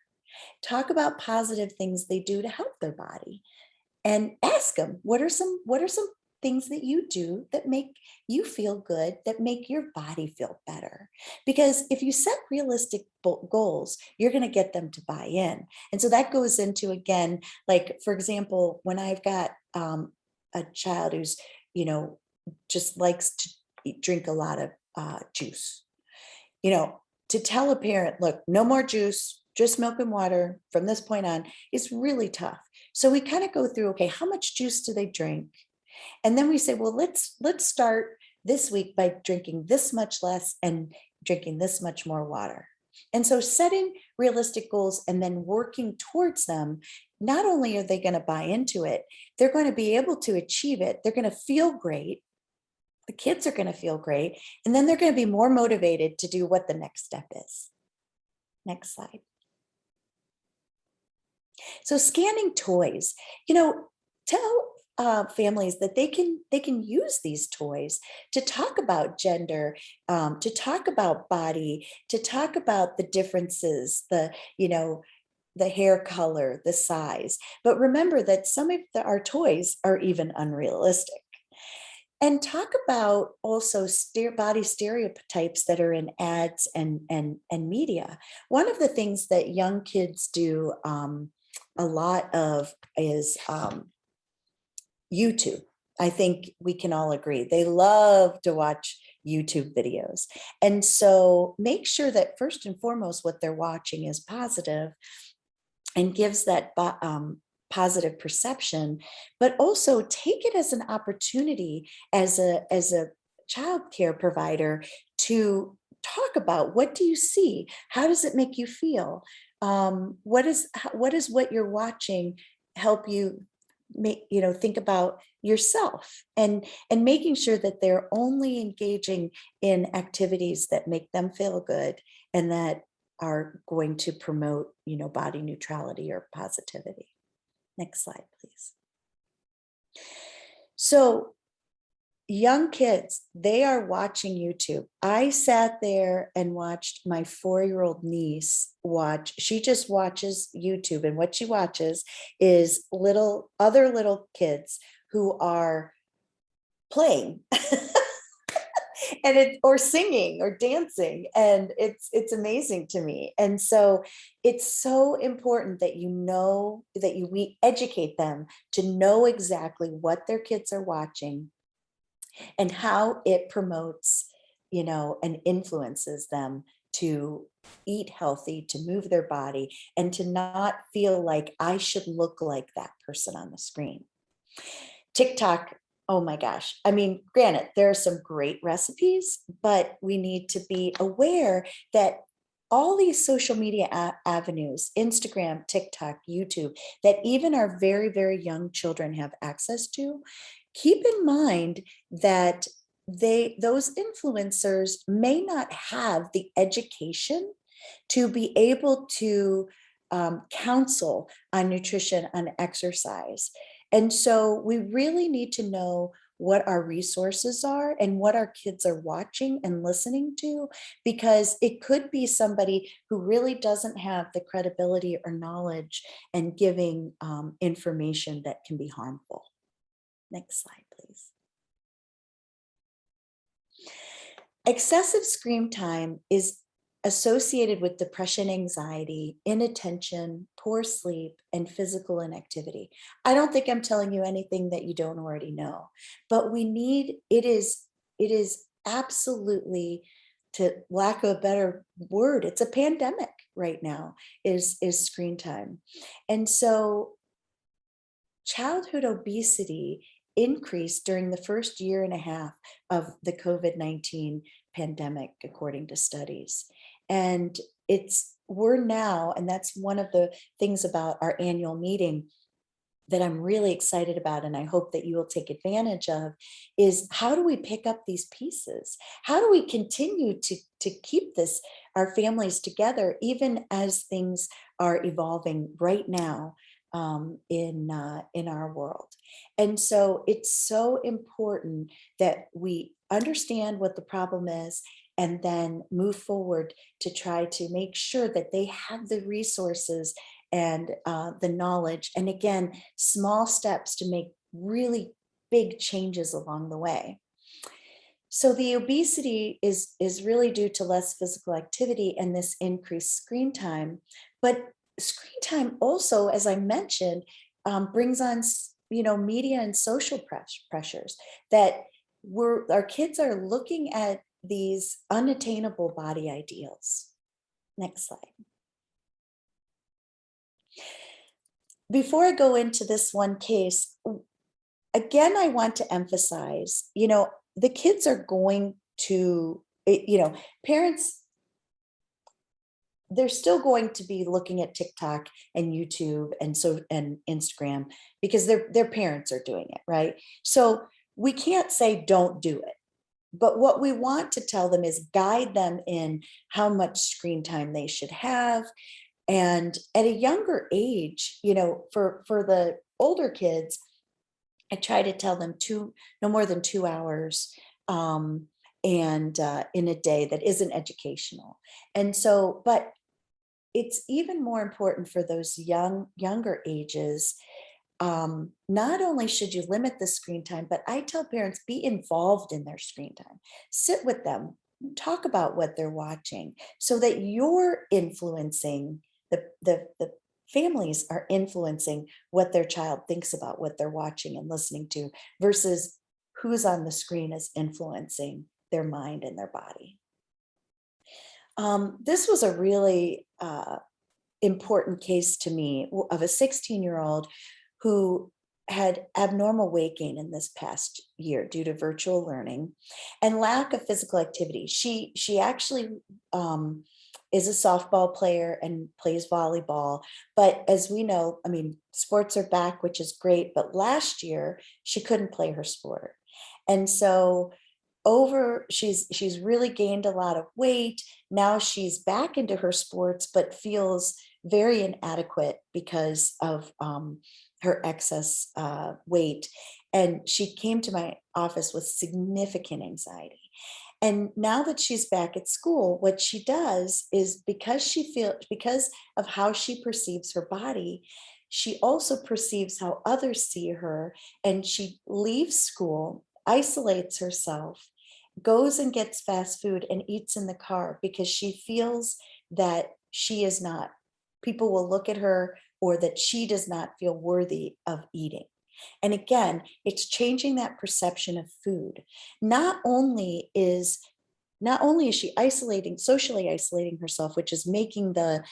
Talk about positive things they do to help their body, and ask them, what are some things that you do that make you feel good, that make your body feel better? Because if you set realistic goals, you're going to get them to buy in. And so that goes into, again, like, for example, when I've got a child who's, just likes to drink a lot of juice, to tell a parent, look, no more juice, just milk and water from this point on, is really tough. So we kind of go through, okay, how much juice do they drink? And then we say, well, let's start this week by drinking this much less and drinking this much more water. And so setting realistic goals and then working towards them, not only are they going to buy into it, they're going to be able to achieve it. They're going to feel great. The kids are going to feel great. And then they're going to be more motivated to do what the next step is. Next slide. So scanning toys, tell families that they can use these toys to talk about gender, to talk about body, to talk about the differences, the hair color, the size. But remember that some of our toys are even unrealistic. And talk about also body stereotypes that are in ads and media. One of the things that young kids do a lot of is YouTube. I think we can all agree. They love to watch YouTube videos. And so make sure that first and foremost, what they're watching is positive and gives that positive perception, but also take it as an opportunity as a child care provider to talk about, what do you see? How does it make you feel? What is what you're watching help you make, think about yourself, and making sure that they're only engaging in activities that make them feel good and that are going to promote, body neutrality or positivity. Next slide, please. So young kids, they are watching YouTube. I sat there and watched my 4-year-old niece watch. She just watches YouTube, and what she watches is other little kids who are playing and or singing or dancing, and it's amazing to me. And so it's so important that we educate them to know exactly what their kids are watching and how it promotes, and influences them to eat healthy, to move their body, and to not feel like I should look like that person on the screen. TikTok, oh my gosh. I mean, granted, there are some great recipes, but we need to be aware that all these social media avenues, Instagram, TikTok, YouTube, that even our very, very young children have access to, keep in mind that those influencers may not have the education to be able to counsel on nutrition, on exercise. And so we really need to know what our resources are and what our kids are watching and listening to, because it could be somebody who really doesn't have the credibility or knowledge and giving information that can be harmful. Next slide, please. Excessive screen time is associated with depression, anxiety, inattention, poor sleep, and physical inactivity. I don't think I'm telling you anything that you don't already know, but it is absolutely, to lack of a better word, it's a pandemic right now, is screen time. And so childhood obesity increased during the first year and a half of the COVID-19 pandemic, according to studies. And we're now, and that's one of the things about our annual meeting that I'm really excited about, and I hope that you will take advantage of, is how do we pick up these pieces? How do we continue to keep our families together, even as things are evolving right now in our world? And so it's so important that we understand what the problem is and then move forward to try to make sure that they have the resources and the knowledge, and again, small steps to make really big changes along the way. So the obesity is really due to less physical activity and this increased screen time. But screen time also, as I mentioned, brings on media and social pressures that our kids are looking at these unattainable body ideals. Next slide. Before I go into this one case, again, I want to emphasize, the kids are going to, parents, they're still going to be looking at TikTok and YouTube and Instagram because their parents are doing it, right? So we can't say don't do it. But what we want to tell them is guide them in how much screen time they should have. And at a younger age, for the older kids, I try to tell them no more than 2 hours and in a day that isn't educational. And so, but it's even more important for those younger ages. Not only should you limit the screen time, but I tell parents, be involved in their screen time. Sit with them, talk about what they're watching, so that you're influencing the families are influencing what their child thinks about what they're watching and listening to, versus who's on the screen is influencing their mind and their body. This was a really important case to me of a 16-year-old who had abnormal weight gain in this past year due to virtual learning and lack of physical activity. She actually is a softball player and plays volleyball. But as we know, I mean, sports are back, which is great. But last year she couldn't play her sport. And so she's really gained a lot of weight. Now she's back into her sports, but feels very inadequate because of her excess weight. And she came to my office with significant anxiety. And now that she's back at school, what she does is because of how she perceives her body, she also perceives how others see her, and she leaves school, isolates herself, goes and gets fast food and eats in the car because she feels that she is not, people will look at her, or that she does not feel worthy of eating. And again, it's changing that perception of food. Not only is she socially isolating herself, which is making the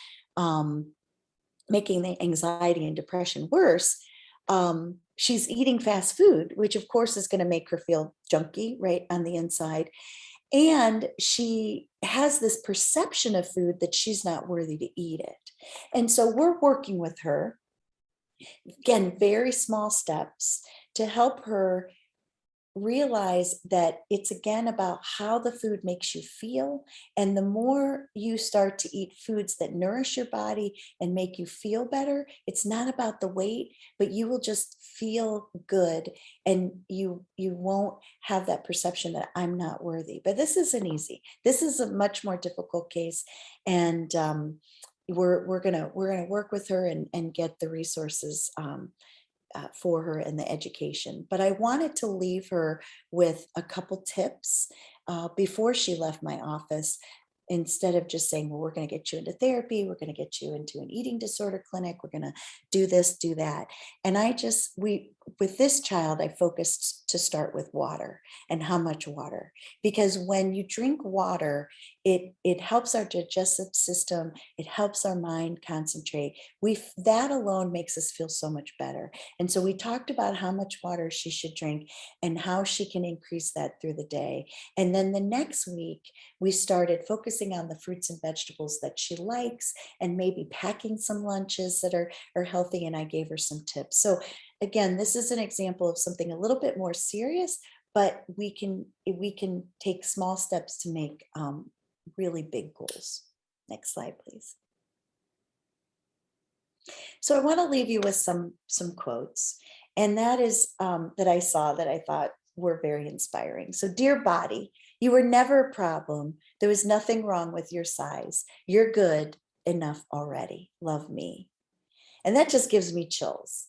anxiety and depression worse. She's eating fast food, which of course is going to make her feel junky right on the inside. And she has this perception of food that she's not worthy to eat it. And so we're working with her, again, very small steps to help her realize that it's again about how the food makes you feel. And the more you start to eat foods that nourish your body and make you feel better, it's not about the weight, but you will just feel good, and you won't have that perception that I'm not worthy. But this isn't easy. This is a much more difficult case. And we're gonna work with her and get the resources for her and the education. But I wanted to leave her with a couple tips before she left my office, instead of just saying, well, we're going to get you into therapy, we're going to get you into an eating disorder clinic, we're going to do this, do that. And with this child, I focused to start with water and how much water, because when you drink water, it helps our digestive system, it helps our mind concentrate. That alone makes us feel so much better. And so we talked about how much water she should drink and how she can increase that through the day. And then the next week, we started focusing on the fruits and vegetables that she likes, and maybe packing some lunches that are healthy. And I gave her some tips. So again, this is an example of something a little bit more serious, but we can take small steps to make really big goals. Next slide, please. So I want to leave you with some quotes, and that is that I saw that I thought were very inspiring. So, dear body, you were never a problem. There was nothing wrong with your size. You're good enough already. Love me. And that just gives me chills.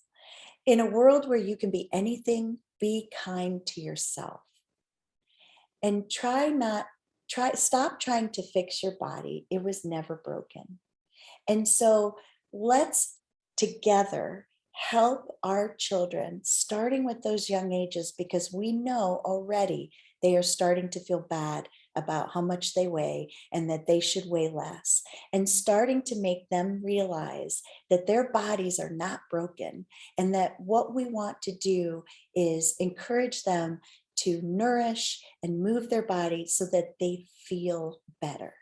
In a world where you can be anything, be kind to yourself. And stop trying to fix your body. It was never broken. And so let's together help our children, starting with those young ages, because we know already they are starting to feel bad about how much they weigh and that they should weigh less, and starting to make them realize that their bodies are not broken, and that what we want to do is encourage them to nourish and move their body so that they feel better.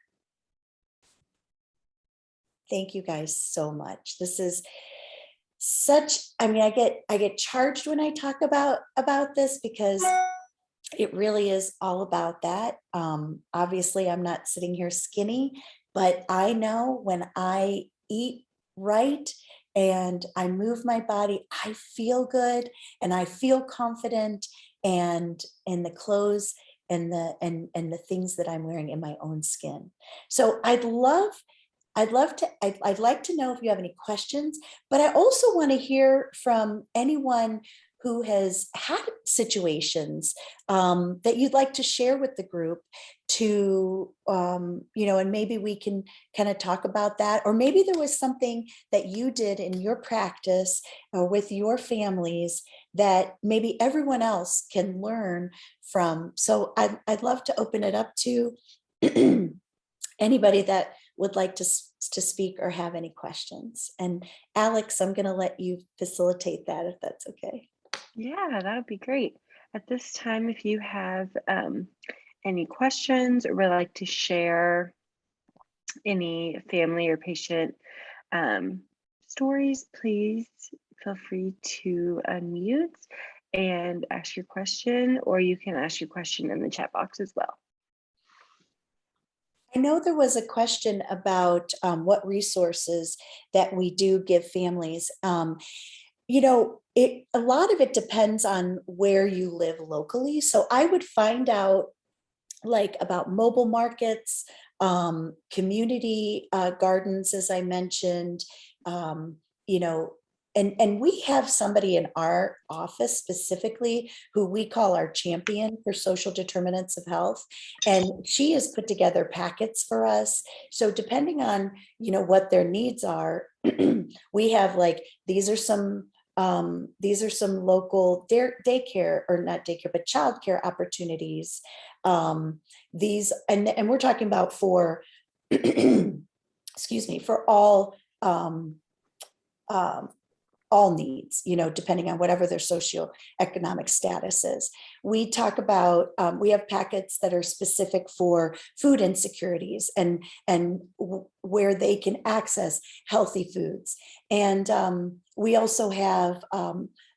Thank you guys so much. This is I mean, I get charged when I talk about this, because it really is all about that. Obviously, I'm not sitting here skinny, but I know when I eat right and I move my body, I feel good and I feel confident, and in the clothes and the things that I'm wearing in my own skin. So I'd like to know if you have any questions, but I also want to hear from anyone who has had situations that you'd like to share with the group and maybe we can kind of talk about that. Or maybe there was something that you did in your practice or with your families that maybe everyone else can learn from. So I'd love to open it up to anybody that would like to speak or have any questions. And Alex, I'm going to let you facilitate that if that's okay. Yeah, that would be great. At this time, if you have any questions or would like to share any family or patient um, stories, please feel free to unmute and ask your question, or you can ask your question in the chat box as well. I know there was a question about what resources that we do give families. A lot of it depends on where you live locally. So I would find out like about mobile markets, community gardens, as I mentioned, um, you know, and we have somebody in our office specifically who we call our champion for social determinants of health. And she has put together packets for us. So depending on, what their needs are, we have like, these are some local daycare, or not daycare, but childcare opportunities. These, and we're talking about for, excuse me, for all needs, depending on whatever their socioeconomic status is. We talk about, we have packets that are specific for food insecurities and where they can access healthy foods. And we also have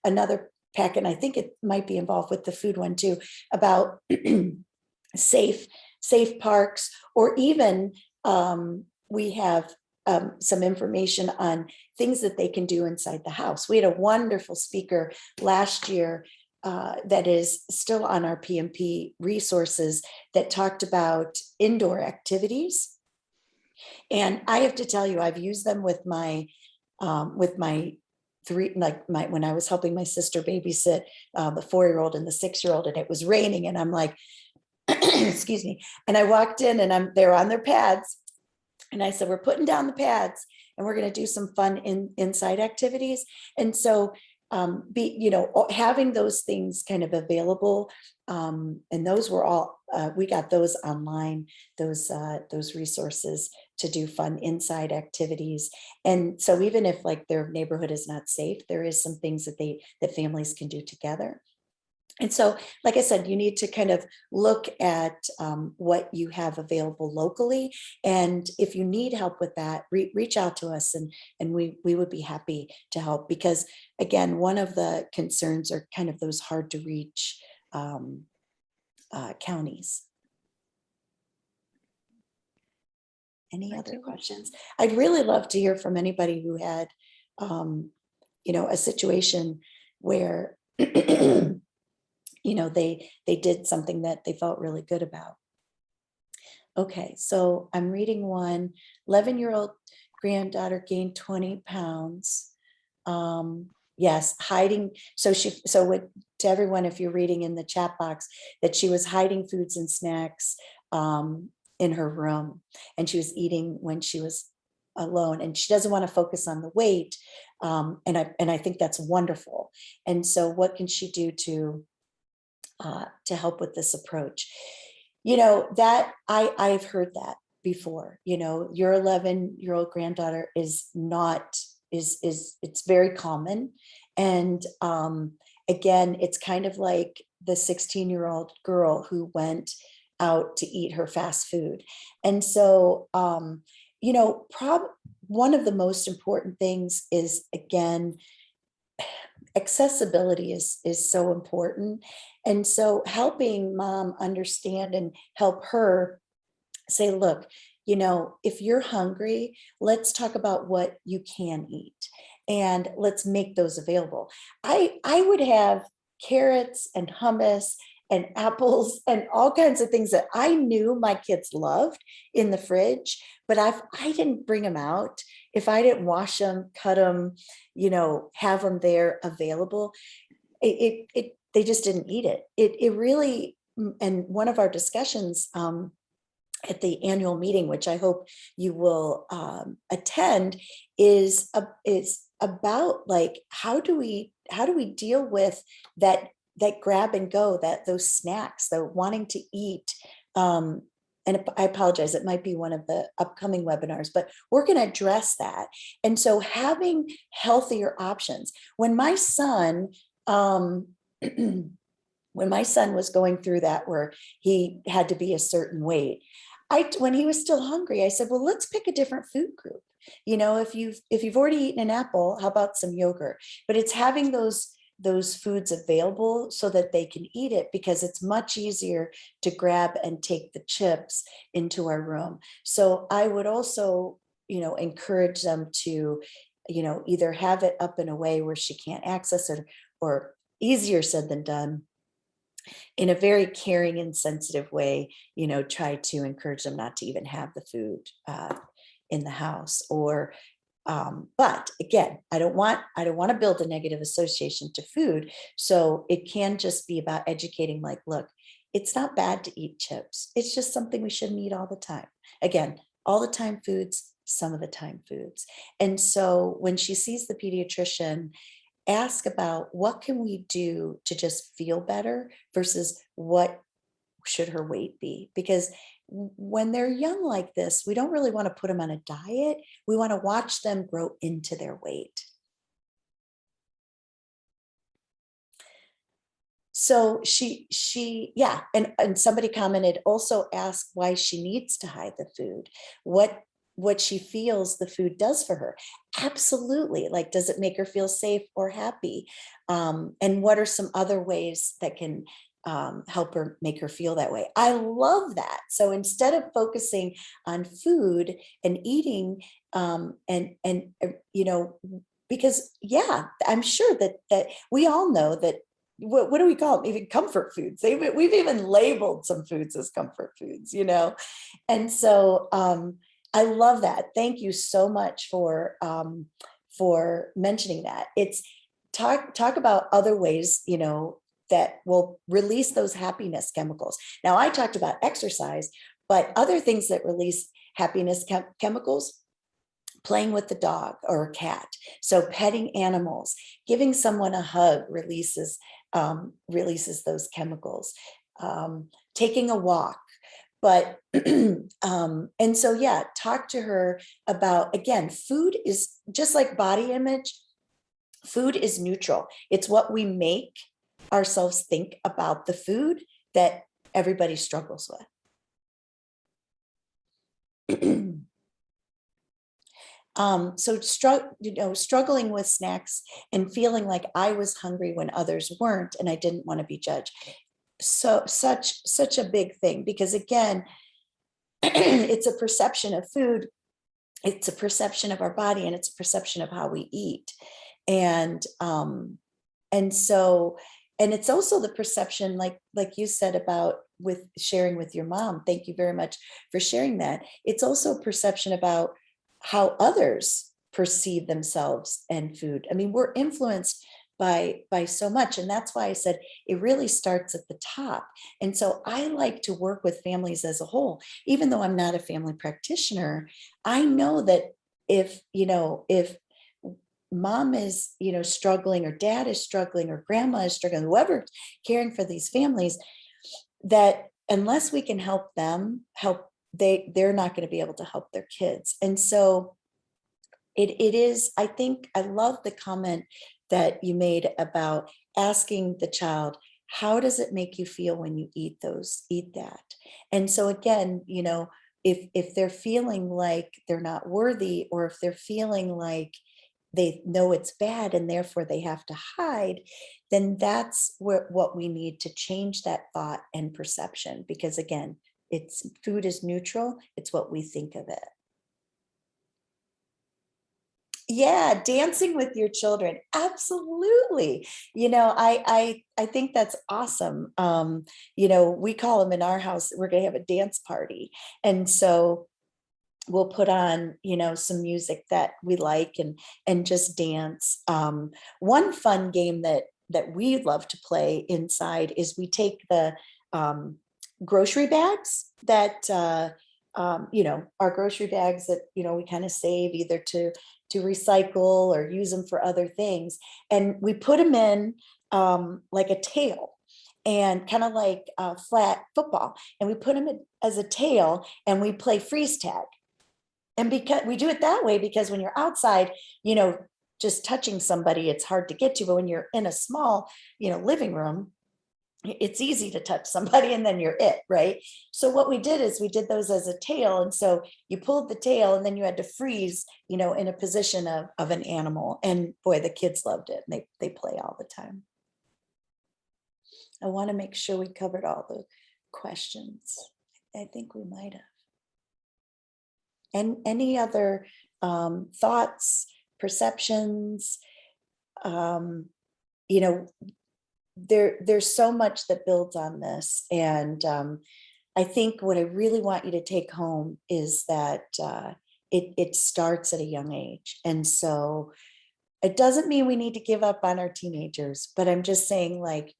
another packet, and I think it might be involved with the food one too, about safe parks, or even we have some information on things that they can do inside the house. We had a wonderful speaker last year that is still on our Rpmp resources that talked about indoor activities. And I have to tell you, I've used them with my three, when I was helping my sister babysit the 4-year-old and the 6-year-old, and it was raining, and I'm like, excuse me. And I walked in, and they're on their pads. And I said, we're putting down the pads and we're going to do some fun inside activities. And so having those things kind of available. And those were all, we got those online, those resources to do fun inside activities. And so even if like their neighborhood is not safe, there is some things that families can do together. And so, like I said, you need to kind of look at what you have available locally. And if you need help with that, reach out to us, and we would be happy to help. Because again, one of the concerns are kind of those hard to reach counties. Any other questions? I'd really love to hear from anybody who had, a situation where they did something that they felt really good about. Okay, so I'm reading one. 11-year-old granddaughter gained 20 pounds. Yes, hiding. So to everyone, if you're reading in the chat box, that she was hiding foods and snacks in her room, and she was eating when she was alone, and she doesn't want to focus on the weight. And I think that's wonderful. And so what can she do to help with this approach? That I've heard that before. Your 11-year-old granddaughter is it's very common. And again, it's kind of like the 16-year-old girl who went out to eat her fast food. And so one of the most important things is, again, accessibility is so important. And so helping mom understand and help her say, look, if you're hungry, let's talk about what you can eat and let's make those available. I would have carrots and hummus and apples and all kinds of things that I knew my kids loved in the fridge, but I didn't bring them out. If I didn't wash them, cut them, have them there available, they just didn't eat it. It really, and one of our discussions at the annual meeting, which I hope you will attend, is about like, how do we deal with that grab and go, those snacks, the wanting to eat. And I apologize, it might be one of the upcoming webinars, but we're going to address that. And so having healthier options. When my son um, when my son was going through that, where he had to be a certain weight, when he was still hungry, I said, well, let's pick a different food group. If you've already eaten an apple, how about some yogurt? But it's having those foods available so that they can eat it, because it's much easier to grab and take the chips into our room. So I would also, encourage them to, either have it up in a way where she can't access it, or easier said than done, in a very caring and sensitive way, try to encourage them not to even have the food in the house. Or but again, I don't want to build a negative association to food. So it can just be about educating, like, look, it's not bad to eat chips. It's just something we shouldn't eat all the time. Again, all the time foods, some of the time foods. And so when she sees the pediatrician, ask about what can we do to just feel better versus what should her weight be? Because when they're young like this, we don't really want to put them on a diet. We want to watch them grow into their weight. So yeah. And somebody commented, also ask why she needs to hide the food, what she feels the food does for her. Absolutely. Like, does it make her feel safe or happy? And what are some other ways that can help her, make her feel that way? I love that. So instead of focusing on food and eating, because yeah, I'm sure that we all know that, what do we call them? Even comfort foods. We've even labeled some foods as comfort foods, And so I love that. Thank you so much for mentioning that. It's talk about other ways, that will release those happiness chemicals. Now, I talked about exercise, but other things that release happiness chemicals, playing with the dog or a cat. So petting animals, giving someone a hug releases those chemicals. Taking a walk. But, and so, yeah, talk to her about, again, food is just like body image. Food is neutral. It's what we make ourselves think about the food that everybody struggles with. So struggling with snacks and feeling like I was hungry when others weren't, and I didn't want to be judged. So such a big thing, because again, it's a perception of food, it's a perception of our body, and it's a perception of how we eat. And so, and it's also the perception, like you said about with sharing with your mom. Thank you very much for sharing that. It's also a perception about how others perceive themselves and food. I mean, we're influenced by so much. And that's why I said it really starts at the top. And so I like to work with families as a whole. Even though I'm not a family practitioner, I know that if mom is, struggling, or dad is struggling, or grandma is struggling, whoever's caring for these families, that unless we can help them, they're not going to be able to help their kids. And so it is, I think, I love the comment that you made about asking the child, how does it make you feel when you eat that? And so again, if they're feeling like they're not worthy, or if they're feeling like they know it's bad and therefore they have to hide, then that's what we need to change, that thought and perception. Because again, food is neutral. It's what we think of it. Yeah, dancing with your children. Absolutely. I think that's awesome. We call them in our house, we're going to have a dance party. And so we'll put on, some music that we like, and just dance. One fun game that we love to play inside is we take the grocery bags that our grocery bags that we kind of save either to recycle or use them for other things, and we put them in like a tail, and kind of like a flat football, and we put them in as a tail, and we play freeze tag. And because we do it that way, because when you're outside, just touching somebody, it's hard to get to, but when you're in a small, living room, it's easy to touch somebody and then you're it, right? So what we did is we did those as a tail. And so you pulled the tail and then you had to freeze, in a position of an animal. And boy, the kids loved it. And they play all the time. I want to make sure we covered all the questions. I think we might have. And any other thoughts, perceptions? There's so much that builds on this. And I think what I really want you to take home is that it starts at a young age. And so it doesn't mean we need to give up on our teenagers, but I'm just saying, like,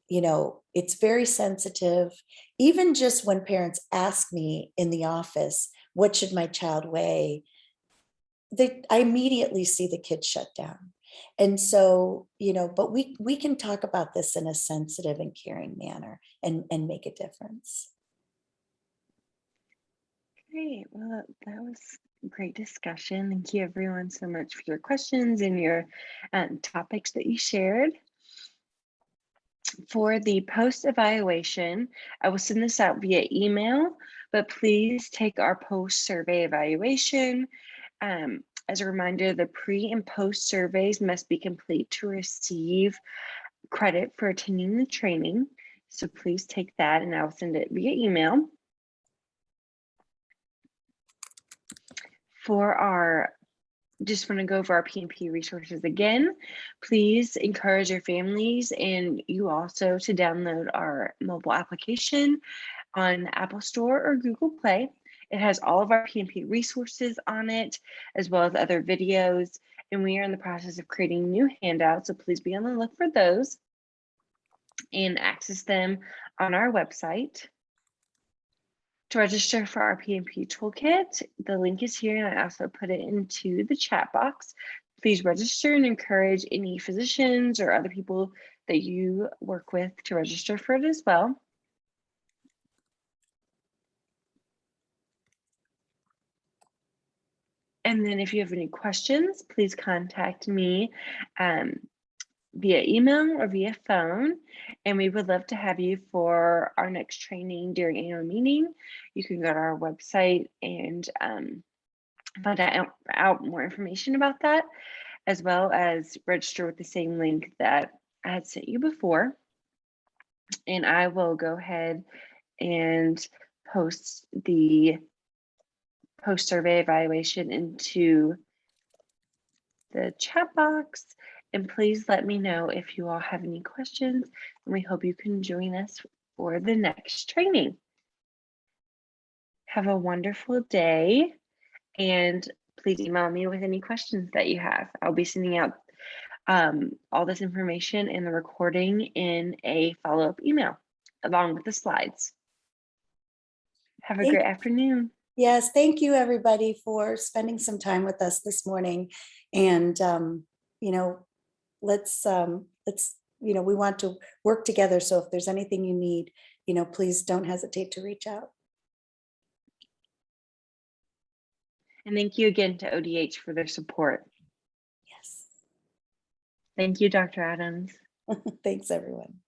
it's very sensitive. Even just when parents ask me in the office, what should my child weigh? I immediately see the kids shut down. And so, but we can talk about this in a sensitive and caring manner and make a difference. Great. Well, that was a great discussion. Thank you everyone so much for your questions and your topics that you shared. For the post evaluation, I will send this out via email, but please take our post survey evaluation. As a reminder, the pre and post surveys must be complete to receive credit for attending the training. So please take that and I'll send it via email. Just want to go over our Rpmp resources again. Please encourage your families and you also to download our mobile application on Apple Store or Google Play. It has all of our Rpmp resources on it, as well as other videos. And we are in the process of creating new handouts, so please be on the look for those and access them on our website. To register for our Rpmp Toolkit, the link is here and I also put it into the chat box. Please register and encourage any physicians or other people that you work with to register for it as well. And then if you have any questions, please contact me via email or via phone. And we would love to have you for our next training during annual meeting. You can go to our website and find out more information about that, as well as register with the same link that I had sent you before. And I will go ahead and post the post survey evaluation into the chat box. And please let me know if you all have any questions. And we hope you can join us for the next training. Have a wonderful day. And please email me with any questions that you have. I'll be sending out all this information and the recording in a follow-up email along with the slides. Have a great afternoon. Yes, thank you everybody for spending some time with us this morning. And let's we want to work together. So if there's anything you need, please don't hesitate to reach out. And thank you again to ODH for their support. Yes. Thank you, Dr. Adams. Thanks, everyone.